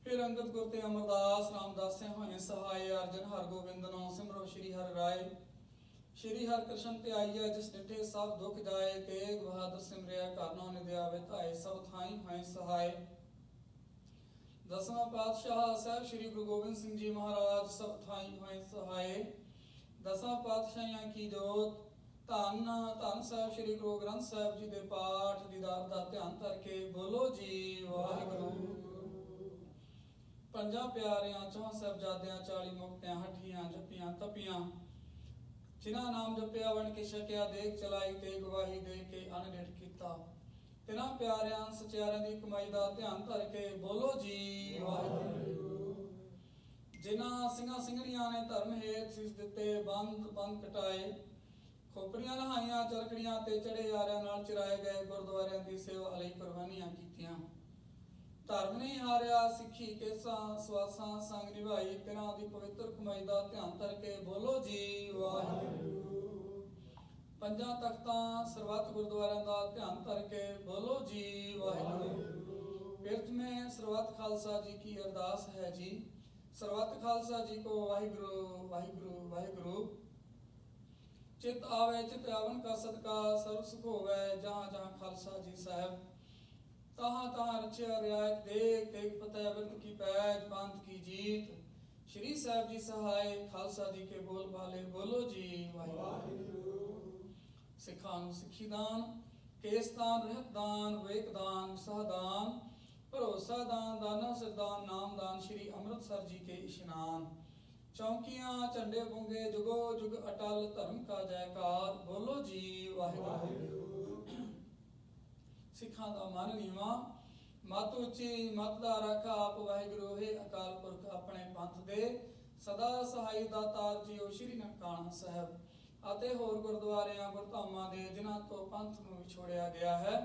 ਫਿਰ ਅੰਗਦ ਗੁਰ ਤੇ ਅਮਰਦਾਸ ਰਾਮਦਾਸ ਸੇ ਹੋਏ ਸਹਾय। ਅਰਜਨ ਹਰ ਗੋਬਿੰਦ ਨਾਮ ਸਿਮਰੋ श्री हर राय। श्री हर कृष्ण ते आइया जिस डिठे सब दुख जाए। तेग बहादुर सिमरिया करनो निद्या विधाए। सब थाई होए सहाय। दसवां पातशाह ਸਾਹਿਬ श्री गुरु गोबिंद सिंह जी महाराज सब थाई होए सहाय। दसां पातशाहियां की जोत ਧੰਨ ਧੰਨ ਸਾਹਿਬ ਸ੍ਰੀ ਗੁਰੂ ਗ੍ਰੰਥ ਸਾਹਿਬ ਜੀ ਦੇ ਪਾਠ ਦੀਦਾਰ ਦਾ ਧਿਆਨ ਕਰਕੇ ਬੋਲੋ ਜੀ ਵਾਹਿਗੁਰੂ। ਪੰਜਾਂ ਪਿਆਰਿਆਂ ਚੌਹਾਂ ਸਾਹਿਬਜ਼ਾਦਿਆਂ 40 ਮੁਕਤਿਆਂ ਹੱਠੀਆਂ ਜੱਪੀਆਂ ਤਪੀਆਂ, ਜਿਨ੍ਹਾਂ ਨਾਮ ਜਪਿਆ ਵਣ ਕੇ ਛਕਿਆ, ਦੇਖ ਚਲਾਈ ਤੇ ਗਵਾਹੀ ਦੇ ਕੇ ਅਨਡਿਠ ਕੀਤਾ। ਤਿਨਾਂ ਪਿਆਰਿਆਂ ਸਚਿਆਰਿਆਂ ਦੀ ਕਮਾਈ ਦਾ ਧਿਆਨ ਧਰ ਕੇ ਬੋਲੋ ਜੀ ਵਾਹਿਗੁਰੂ। ਜਿਨ੍ਹਾਂ ਸਿੰਘਾਂ ਸਿੰਘਣੀਆਂ ਨੇ ਧਰਮ ਹੇਤ ਸੀਸ ਦਿੱਤੇ, ਬੰਦ ਕਟਾਏ, ਖੋਪਰੀਆਂ ਲਹਾਈਆਂ, ਚਰਖੜੀਆਂ ਤੇ ਚੜੇ ਯਾਰਿਆਂ ਨਾਲ ਚਿਰਾਏ ਗਏ, ਗੁਰਦੁਆਰਿਆਂ ਦੀ ਸੇਵਾ ਲਈ ਕੁਰਬਾਨੀਆਂ ਕੀਤੀਆਂ। ਧਰਮ ਨਹੀਂ ਹਾਰਿਆ, ਸਿੱਖੀ ਕੇਸਾਂ ਸਵਾਸਾਂ ਸੰਗ ਨਿਭਾਈ, ਤਿਨਾਂ ਦੀ ਪਵਿੱਤਰ ਕਮਾਈ ਦਾ ਧਿਆਨ ਧਰ ਕੇ ਬੋਲੋ ਜੀ ਵਾਹਿਗੁਰੂ। ਪੰਜਾਂ ਤਖਤਾਂ ਸਰਬੱਤ ਗੁਰਦੁਆਰਿਆਂ ਦਾ ਧਿਆਨ ਧਰ ਕੇ ਬੋਲੋ ਜੀ ਵਾਹਿਗੁਰੂ। ਬਿਰਥ में ਸਰਬੱਤ ਖਾਲਸਾ ਜੀ ਕੀ ਅਰਦਾਸ ਹੈ ਜੀ, ਸਰਬੱਤ ਖਾਲਸਾ ਜੀ ਕੋ ਵਾਹਿਗੁਰੂ ਵਾਹਿਗੁਰੂ ਵਾਹਿਗੁਰੂ। चित आवे चित आवन का सदका, सर्व सुख होवे जहाँ जहाँ खालसा जी साहब। तहाँ तहाँ रचिया रियायत देख देख पतः वक्त की पैज पंथ की जीत। श्री साहब जी सहाय खालसा जी के बोल बाले बोलो जी वाहिगुरू। सिखां नूं सिखी दान, केस दान, रहत दान, विवेक दान, विसाह दान, भरोसा दान, दाना सिरदान, नाम दान, श्री अमृतसर जी के इशनान। चौकियां झंडे बूंगे जुगो जुग अटल, धर्म का जयकार बोलो जी वाहिगुरू। सिखां दा मन नीवा, मत उची मत दा रखा आप वाहिगुरू। हे अकाल पुरख अपने पंथ दे सदा सहाई दातार जीओ, श्री ननकाना साहब ਅਤੇ ਹੋਰ ਗੁਰਦੁਆਰਿਆਂ ਗੁਰਧਾਮਾਂ ਦੇ ਜਿਨ੍ਹਾਂ ਤੋਂ ਪੰਥ ਨੂੰ ਵਿਛੋੜਿਆ ਗਿਆ ਹੈ,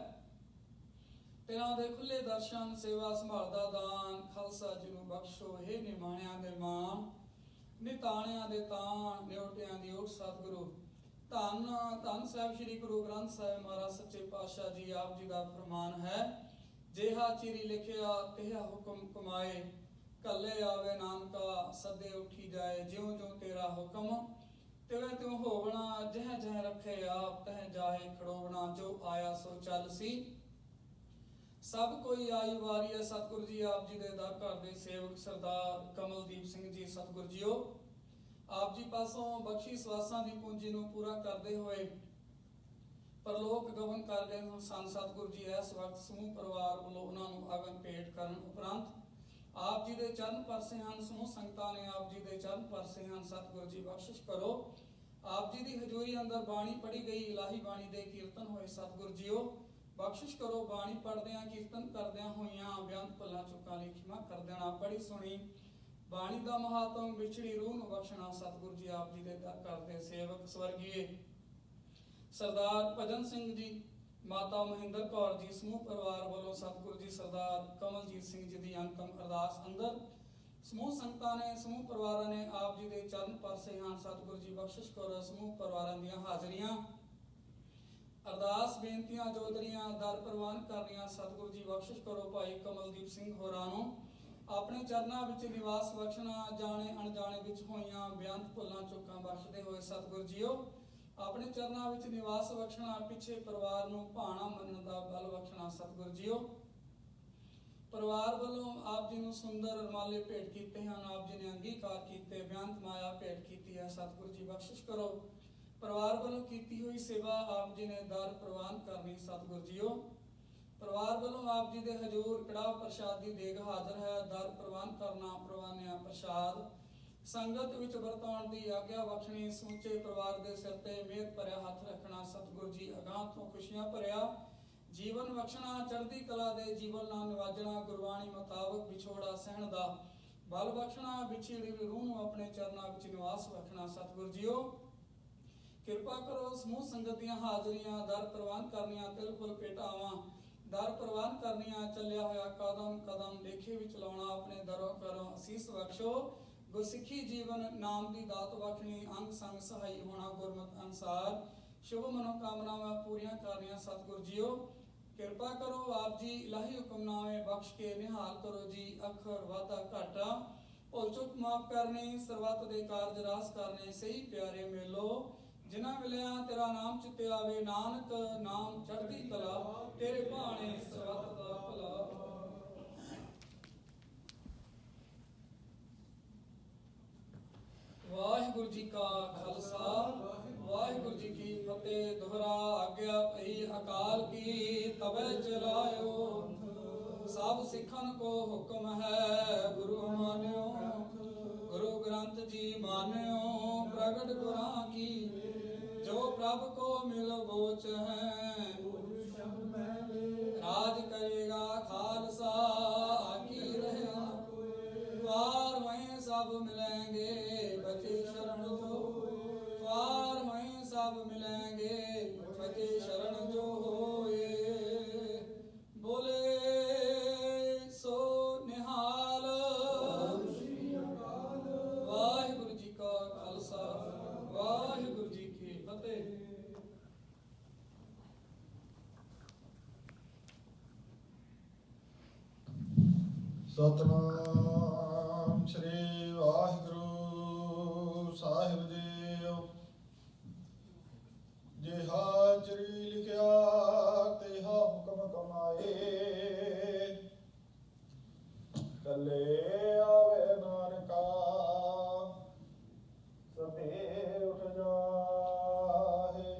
ਤਿਨਾਂ ਦੇ ਖੁੱਲੇ ਦਰਸ਼ਨ, ਸੇਵਾ ਸੰਭਾਲ ਦਾ ਦਾਨ ਖਾਲਸਾ ਜੀ ਨੂੰ ਬਖਸ਼ੋ। हे ਨਿਮਾਣਿਆਂ ਦੇ ਮਾਣ, ਨਿਤਾਣਿਆਂ ਦੇ ਤਾਣ, ਨਿਉਟਿਆਂ ਦੀ ਓਟ ਸਤਿਗੁਰੂ। ਧੰਨ ਧੰਨ ਸਾਹਿਬ ਸ੍ਰੀ ਗੁਰੂ ਗ੍ਰੰਥ ਸਾਹਿਬ ਮਹਾਰਾਜ ਸੱਚੇ ਪਾਤਸ਼ਾਹ ਜੀ ਆਪ ਜੀ ਦਾ ਫਰਮਾਨ ਹੈ, ਜਿਹਾ ਚਿਰੀ ਲਿਖਿਆ ਤਿਹਾ ਹੁਕਮ ਕਮਾਏ, ਕੱਲੇ ਆਵੇ ਨਾਨਕਾ ਸਦੇ ਉੱਠੀ ਜਾਏ। ਜਿਉਂ ਜਿਉਂ ਤੇਰਾ ਹੁਕਮ ਤਿਵੇਂ ਤਿਉਂ ਹੋਵਣਾ, ਜਹ ਜਹ ਰੱਖੇ ਆਪ ਤਹ ਜਾਹੇ ਖੜੋਵਣਾ। ਜੋ ਆਇਆ ਸੋ ਚੱਲ ਸੀ, ਸਭ ਕੋਈ ਆਈ ਵਾਰੀ ਹੈ। ਸਤਿਗੁਰੂ ਜੀ ਆਪ ਜੀ ਦੇ ਦਰ ਘਰ ਦੇ ਸੇਵਕ ਸਰਦਾਰ ਕਮਲਦੀਪ ਸਿੰਘ ਜੀ ਸਤਿਗੁਰ ਜੀਓ, ਆਪ ਜੀ ਪਾਸੋਂ ਬਖਸ਼ੀ ਸਵਾਸਾਂ ਦੀ ਪੂੰਜੀ ਨੂੰ ਪੂਰਾ ਕਰਦੇ ਹੋਏ ਪਰਲੋਕ ਗਮਨ ਕਰ ਗਏ ਸਨ। ਸਤਿਗੁਰੂ ਜੀ ਇਸ ਵਕਤ ਸਮੂਹ ਪਰਿਵਾਰ ਵੱਲੋਂ ਉਹਨਾਂ ਨੂੰ ਆਗਨ ਭੇਟ ਕਰਨ ਉਪਰੰਤ ਆਪ ਜੀ ਦੇ ਚਰਨ ਪਰਸੇ ਹਨ। ਸਮੂਹ ਸੰਗਤਾਂ ਨੇ ਆਪ ਜੀ ਦੇ ਚਰਨ ਪਰਸੇ ਹਨ। ਸਤਿਗੁਰੂ ਜੀ ਬਖਸ਼ਿਸ਼ ਕਰੋ। ਆਪ ਜੀ ਦੀ ਹਜ਼ੂਰੀ ਅੰਦਰ ਬਾਣੀ ਪੜ੍ਹੀ ਗਈ, ਇਲਾਹੀ ਬਾਣੀ ਦੇ ਕੀਰਤਨ ਹੋਏ। ਸਤਿਗੁਰੂ ਜੀਓ ਬਖਸ਼ਿਸ਼ ਕਰੋ। ਬਾਣੀ ਪੜ੍ਹਦਿਆਂ ਕੀਰਤਨ ਕਰਦਿਆਂ ਹੋਈਆਂ ਬੇਅੰਤ ਭੁੱਲਾਂ ਚੁੱਕਾਂ ਲਈ ਖਿਮਾ ਕਰ ਦੇਣਾ। ਪੜ੍ਹੀ ਸੁਣੀ ਬਾਣੀ ਦਾ ਮਹਾਤਮ ਵਿਛੜੀ ਰੂਹ ਨੂੰ ਬਖਸ਼ਣਾ। ਸਤਿਗੁਰੂ ਜੀ ਆਪ ਜੀ ਦੇ ਦਰ ਘਰ ਦੇ ਸੇਵਕ ਸਵਰਗੀਏ ਸਰਦਾਰ ਭਜਨ ਸਿੰਘ ਜੀ, ਮਾਤਾ ਮਹਿੰਦਰ ਕੌਰ ਜੀ, ਸਮੂਹ ਪਰਿਵਾਰ ਵੱਲੋਂ ਸਤਿਗੁਰੂ ਜੀ ਸਰਦਾਰ ਕਮਲਜੀਤ ਸਿੰਘ ਜੀ ਦੀ ਅੰਤਮ ਅਰਦਾਸ ਅੰਦਰ ਸਮੂਹ ਸੰਗਤਾਂ ਨੇ, ਸਮੂਹ ਪਰਿਵਾਰਾਂ ਨੇ ਆਪ ਜੀ ਦੇ ਚਰਨ ਪਰਸੇ ਹਨ। ਸਤਿਗੁਰੂ ਜੀ ਬਖਸ਼ਿਸ਼ ਕਰੋ। ਸਮੂਹ ਪਰਿਵਾਰਾਂ ਦੀਆਂ ਹਾਜ਼ਰੀਆਂ, ਅਰਦਾਸ ਬੇਨਤੀਆਂ ਜੋਦਰੀਆਂ ਦਰ ਪ੍ਰਵਾਨ ਕਰਨੀਆਂ। ਸਤਿਗੁਰੂ ਜੀ ਬਖਸ਼ਿਸ਼ ਕਰੋ। ਭਾਈ ਕਮਲਦੀਪ ਸਿੰਘ ਹੋਰਾਂ ਨੂੰ ਆਪਣੇ ਚਰਨਾਂ ਵਿੱਚ ਨਿਵਾਸ ਬਖਸ਼ਣਾ। ਜਾਣੇ ਅਣਜਾਣੇ ਵਿੱਚ ਹੋਈਆਂ ਬੇਅੰਤ ਭੁੱਲਾਂ ਚੁੱਕਾਂ ਬਖਸ਼ਦੇ ਹੋਏ ਸਤਿਗੁਰੂ ਜੀਓ ਆਪਣੇ ਚਰਨਾਂ ਵਿੱਚ ਨਿਵਾਸ ਬਖਸ਼ਣਾ। ਪਿੱਛੇ ਪਰਿਵਾਰ ਨੂੰ ਭਾਣਾ ਮੰਨਣ ਦਾ ਬਲ ਬਖਸ਼ਣਾ। ਸਤਿਗੁਰੂ ਜੀਓ ਪਰਿਵਾਰ ਵੱਲੋਂ ਆਪ ਜੀ ਨੂੰ ਸੁੰਦਰ ਰੁਮਾਲੇ ਭੇਟ ਕੀਤੇ ਹਨ। ਆਪ ਜੀ ਨੇ ਅੰਗੀਕਾਰ ਕੀਤੇ, ਬੇਅੰਤ ਮਾਇਆ ਭੇਟ ਕੀਤੀ ਹੈ। ਸਤਿਗੁਰੂ ਜੀ ਬਖਸ਼ਿਸ਼ ਕਰੋ। ਪਰਿਵਾਰ ਵੱਲੋਂ ਕੀਤੀ ਹੋਈ ਸੇਵਾ ਆਪ ਜੀ ਨੇ ਦਰ ਪ੍ਰਵਾਨ ਕਰਨੀ। ਸਤਿਗੁਰੂ ਜੀਓ ਪਰਿਵਾਰ ਵੱਲੋਂ ਆਪ ਜੀ ਦੇ ਹਜ਼ੂਰ ਕੜਾਹ ਪ੍ਰਸ਼ਾਦ ਦੀ ਦੇਗ ਹਾਜ਼ਰ ਹੈ। ਦਰ ਪ੍ਰਵਾਨ ਕਰਨਾ। ਪ੍ਰਵਾਨਿਆ ਪ੍ਰਸ਼ਾਦ ਸੰਗਤ ਵਿੱਚ ਵਰਤਾਉਣ ਦੀ ਆਗਿਆ ਬਖਸ਼ਣੀ। ਸਮੁੱਚੇ ਪਰਿਵਾਰ ਦੇ ਸਿਰ ਤੇ ਮਿਹਰ ਭਰਿਆ ਹੱਥ ਰੱਖਣਾ। ਸਤਿਗੁਰੂ ਜੀ ਅਗਾਂਹ ਤੋਂ ਖੁਸ਼ੀਆਂ ਭਰਿਆ ਜੀਵਨ ਬਖਸ਼ਣਾ। ਚੜ੍ਹਦੀ ਕਲਾ ਦੇ ਜੀਵਨ ਨਾਲ ਨਿਵਾਜਣਾ। ਗੁਰਬਾਣੀ ਮੁਤਾਬਕ ਵਿਛੋੜਾ ਸਹਿਣ ਦਾ ਬਲ ਬਖਸ਼ਣਾ। ਵਿਛੜੀ ਰੂਹ ਨੂੰ ਆਪਣੇ ਚਰਨਾਂ ਵਿੱਚ ਨਿਵਾਸ ਬਖਸ਼ਣਾ। ਸਤਿਗੁਰੂ ਜੀਓ ਕਿਰਪਾ ਕਰੋ। ਸਮੂਹ ਸੰਗਤ ਦੀਆਂ ਹਾਜ਼ਰੀਆਂ ਦਰ ਪ੍ਰਵਾਨ ਕਰਨੀਆਂ। ਤਿਲ ਫੁੱਲ ਭੇਟਾਵਾਂ ਦਰ ਪ੍ਰਵਾਨ ਕਰਨੀਆਂ। ਚੱਲਿਆ ਹੋਇਆ ਕਦਮ ਕਦਮ ਲੇਖੇ ਵਿੱਚ ਲਾਉਣਾ। ਆਪਣੇ ਦਰੋਂ ਕਰੋ ਅਸੀਸ ਬਖਸ਼ੋ। ਗੁਰਸਿੱਖੀ ਜੀਵਨ ਨਾਮ ਦੀ ਦਾਤ ਬਖਸ਼ਣੀ। ਅੰਗ ਸੰਗ ਸਹਾਈ ਹੋਣਾ ਗੁਰਮਤਿ ਅਨੁਸਾਰ। ਸ਼ੁਭ ਮਨੋਕਾਮਨਾਵਾਂ ਪੂਰੀਆਂ ਕਰਨੀਆਂ। ਸਤਿਗੁਰੂ ਜੀਓ ਕਿਰਪਾ ਕਰੋ। ਆਪ ਜੀ ਇਲਾਹੀ ਹੁਕਮਨਾਮੇ ਬਖਸ਼ ਕੇ ਨਿਹਾਲ ਕਰੋ ਜੀ। ਅੱਖਰ ਵਾਧਾ ਘਾਟਾ ਭੁੱਲ ਚੁੱਕ ਮਾਫ ਕਰਨੀ। ਸਰਬੱਤ ਦੇ ਕਾਰਜ ਰਾਸ ਕਰਨੇ। ਸਹੀ ਪਿਆਰੇ ਮੇਲੋ ਜਿਨ੍ਹਾਂ ਮਿਲਿਆ ਤੇਰਾ ਨਾਮ ਚਿੱਤੇ ਆਵੇ। ਨਾਨਕ ਨਾਮ ਚੜ੍ਹਦੀ ਕਲਾ ਤੇਰੇ ਭਾਣੇ ਸਰਬੱਤ ਦਾ ਭਲਾ। ਵਾਹਿਗੁਰੂ ਜੀ ਕਾ ਖਾਲਸਾ ਵਾਹਿਗੁਰੂ ਜੀ ਕੀ ਫਤਿਹ। ਦੁਹਰਾ ਆਗਿਆ ਭਈ ਅਕਾਲ ਕੀ ਤਵੇ ਚਲਾਇਓ। ਸਭ ਸਿੱਖਨ ਕੋ ਹੁਕਮ ਹੈ ਗੁਰੂ ਮਾਨਿਓ। ਗੁਰੂ ਗ੍ਰੰਥ ਜੀ ਮਾਨਿਓ ਪ੍ਰਗਟ ਗੁਰਾਂ ਕੀ। ਜੋ ਪ੍ਰਭ को मिल गोच है राज करेगा खालसा आकी रहेगा। द्वार वहीं सब मिलेंगे बचे शरण जो। द्वार वहीं सब मिलेंगे बचे शरण जो होए। बोले सो निहाल। वाहिगुरु जी का खालसा वाहिगुरु जी की फतेह। ਸਤਨਾਮ ਸ੍ਰੀ ਵਾਹਿਗੁਰੂ ਸਾਹਿਬ ਜੀਓ। ਜਿਹਾ ਚਰੀ ਲਿਖਿਆ ਤਿਹਾ ਹੁਕਮ ਕਮਾਏ। ਕੱਲੇ ਆਵੇ ਨਾਨਕਾ ਸਤੇ ਉਠ ਜਾਹੇ।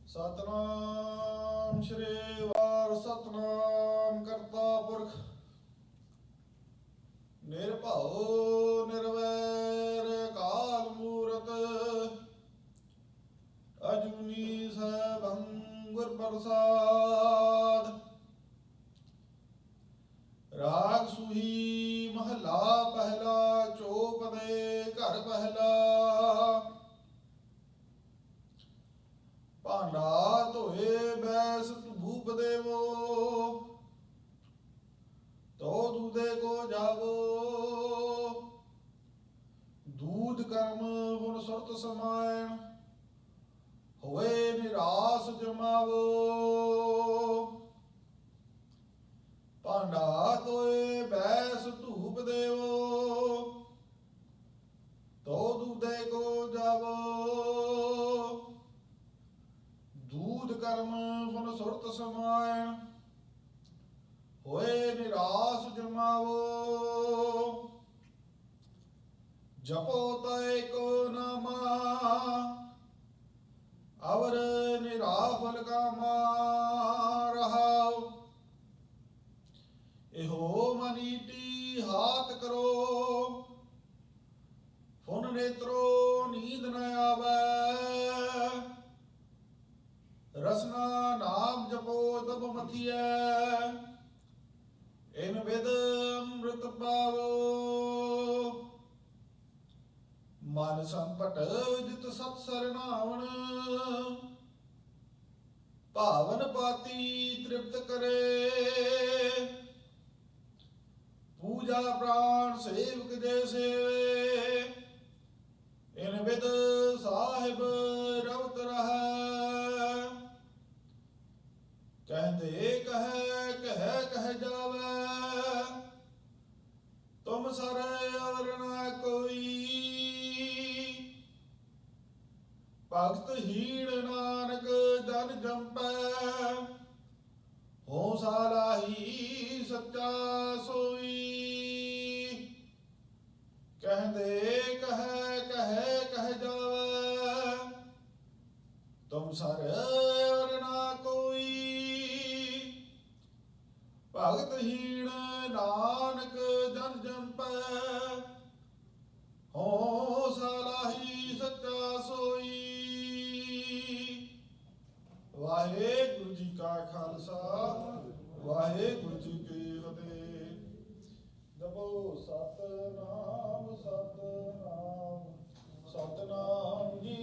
ਸਤਨਾਮ ਸ੍ਰੀ ਵਾਰ ਸਤਨਾਮ ਕਰਤਾ ਪੁਰਖ ਨਿਰਭਉ ਨਿਰਵੈਰ ਅਕਾਲ ਮੂਰਤ ਅਜੂਨੀ ਸੈਭੰ ਗੁਰ ਪ੍ਰਸਾਦ। ਰਾਗ ਸੁਹੀ ਮਹਲਾ ਪਹਿਲਾ ਚੋਪ ਦੇ ਘਰ ਪਹਿਲਾ। ਭਾਂਡਾ ਧੋਏ ਬੈਸ ਭੂਪ ਦੇਵੋ। ਤੋ ਦੂਦੇ ਕੋ ਜਾਵੋ। ਦੂਧ ਕਰਮ ਗੁਣ ਸੁਰਤ ਸਮਾਇਣ ਹੋਏ ਨਿਰਾਸ ਜਮਾਵੋ। ਭਾਂਡਾ ਧੋਏ ਬੈਸ ਧੂਪ ਦੇਵੋ। ਤੋ ਦੂਦੇ ਕੋ ਜਾਵੋ। ਦੂਧ ਕਰਮ ਗੁਣ ਸੁਰਤ ਸਮਾਇਣ ਹੋਏ ਨਿਰਾਸ ਜਮਾਵੋ। ਜਪੋ ਤੈ ਕੋ ਨਾਮਾ ਅਵਰ ਨਿਰਾਫਲ ਕਾਮਾ ਰਹਾਉ। ਇਹੋ ਮਨੀਤੀ ਹਾਥ ਕਰੋ। ਫੁਨ ਨੇਤਰੋ ਨੀਂਦ ਨ ਆਵੈ। ਰਸਨਾ ਨਾਮ ਜਪੋ ਤਬ ਮਥੀਐ। ਇਨ ਵਿਦ ਅੰਮ੍ਰਿਤ ਪਾਵੋ। ਮਨ ਸੰਪਟ ਜਿਤ ਸਤ ਸਰਨਾਵਣ। ਭਾਵਨ ਪਾਤੀ ਤ੍ਰਿਪਤ ਕਰੇ। ਪੂਜਾ ਪ੍ਰਾਣ ਸੇਵਕ ਜੇ ਸੇਵੇ। ਇਨ ਵਿਦ ਸਾਹਿਬ ਰਵਤ ਰਹੈ। ਕਹਿੰਦੇ ਕਹਿ ਜਾਵੇ। ਤੁਮ ਸਰ ਅਵਰ ਨਾ ਕੋਈ। ਭਗਤ ਹੀਣ ਨਾਨਕ ਜਨ ਜੰਪੈ। ਹੋ ਸਾਲਾਹੀ ਸੱਚਾ ਸੋਈ। ਕਹਿੰਦੇ ਕਹਿ ਜਾਵੇ। ਤੁਮ ਸਰ ਅਵਰ ਨਾ ਕੋਈ। ਭਗਤ ਹੀਣ ਨਾਨਕ ਜਨ ਜੰਪੈ। ਹੋ ਸਾਲਾਹੀ ਸੱਚਾ ਸੋਈ। ਵਾਹਿਗੁਰੂ ਜੀ ਕਾ ਖਾਲਸਾ ਵਾਹਿਗੁਰੂ ਜੀ ਕੀ ਫਤਿਹ। ਜਪੋ ਸਤਨਾਮ ਸਤਨਾਮ ਸਤਨਾਮ ਜੀ।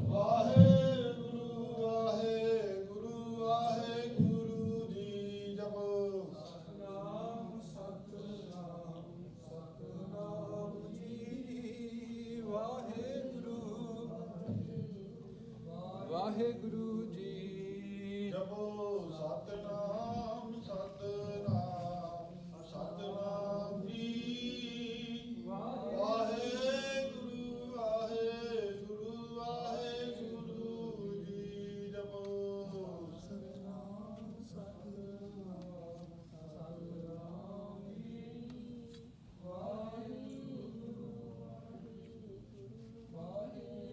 ਵਾਹਿਗੁਰੂ ਵਾਹਿਗੁਰੂ ਵਾਹਿਗੁਰੂ ਜੀ। ਜਪੋ ਸਤਨਾਮ ਸਤਨਾਮ ਸਤਨਾਮ ਜੀ। ਵਾਹਿਗੁਰੂ ਵਾਹਿਗੁਰੂ ਜੀ। ਜਪੋ ਸਤਨਾਮ ਸਤਨਾਮ ਸਤਨਾਮ ਜੀ। ਵਾਹਿਗੁਰੂ ਵਾਹਿਗੁਰੂ ਵਾਹਿਗੁਰੂ ਜੀ। ਜਪੋ ਸਤਨਾਮ ਸਤਨਾਮ ਸਤਨਾਮ ਜੀ। ਵਾਹਿਗੁਰੂ ਵਾਹਿਗੁਰੂ ਵਾਹਿਗੁਰੂ।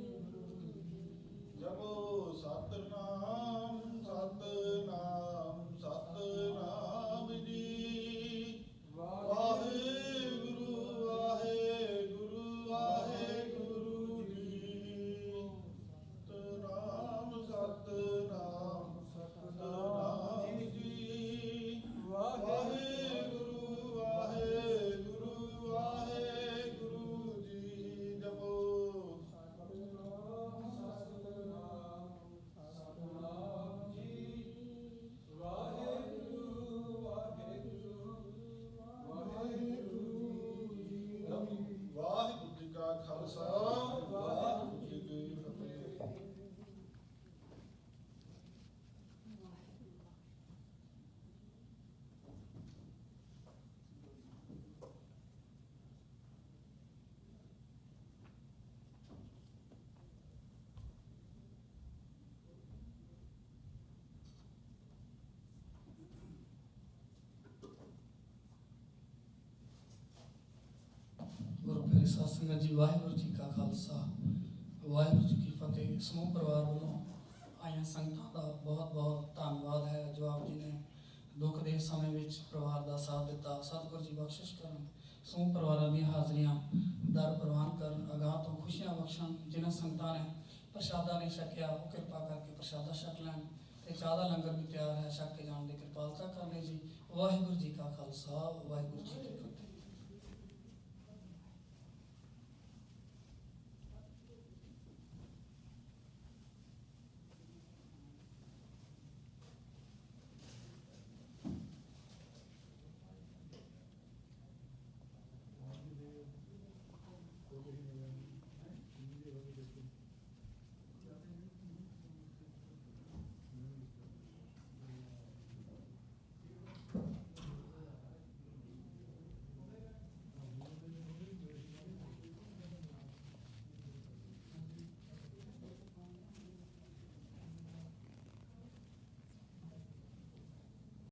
ਸਾਧ ਸੰਗਤ ਜੀ, ਵਾਹਿਗੁਰੂ ਜੀ ਕਾ ਖਾਲਸਾ, ਵਾਹਿਗੁਰੂ ਜੀ ਕੀ ਫਤਿਹ। ਸਮੂਹ ਪਰਿਵਾਰ ਵੱਲੋਂ ਆਈਆਂ ਸੰਗਤਾਂ ਦਾ ਬਹੁਤ ਬਹੁਤ ਧੰਨਵਾਦ ਹੈ ਜੋ ਆਪ ਜੀ ਨੇ ਦੁੱਖ ਦੇ ਸਮੇਂ ਵਿੱਚ ਪਰਿਵਾਰ ਦਾ ਸਾਥ ਦਿੱਤਾ। ਸਤਿਗੁਰੂ ਜੀ ਬਖਸ਼ਿਸ਼ ਕਰਨ, ਸਮੂਹ ਪਰਿਵਾਰਾਂ ਦੀਆਂ ਹਾਜ਼ਰੀਆਂ ਦਰ ਪ੍ਰਵਾਨ ਕਰਨ, ਅਗਾਹ ਤੋਂ ਖੁਸ਼ੀਆਂ ਬਖਸ਼ਣ। ਜਿਨ੍ਹਾਂ ਸੰਗਤਾਂ ਨੇ ਪ੍ਰਸ਼ਾਦਾ ਨਹੀਂ ਛਕਿਆ ਉਹ ਕਿਰਪਾ ਕਰਕੇ ਪ੍ਰਸ਼ਾਦਾ ਛਕ ਲੈਣ ਤੇ ਚਾਹ ਦਾ ਲੰਗਰ ਵੀ ਤਿਆਰ ਹੈ, ਛਕ ਕੇ ਜਾਣ ਦੀ ਕਿਰਪਾਲਤਾ ਕਰਨੀ ਜੀ। ਵਾਹਿਗੁਰੂ ਜੀ ਕਾ ਖਾਲਸਾ, ਵਾਹਿਗੁਰੂ ਜੀ ਕੀ ਫਤਿਹ।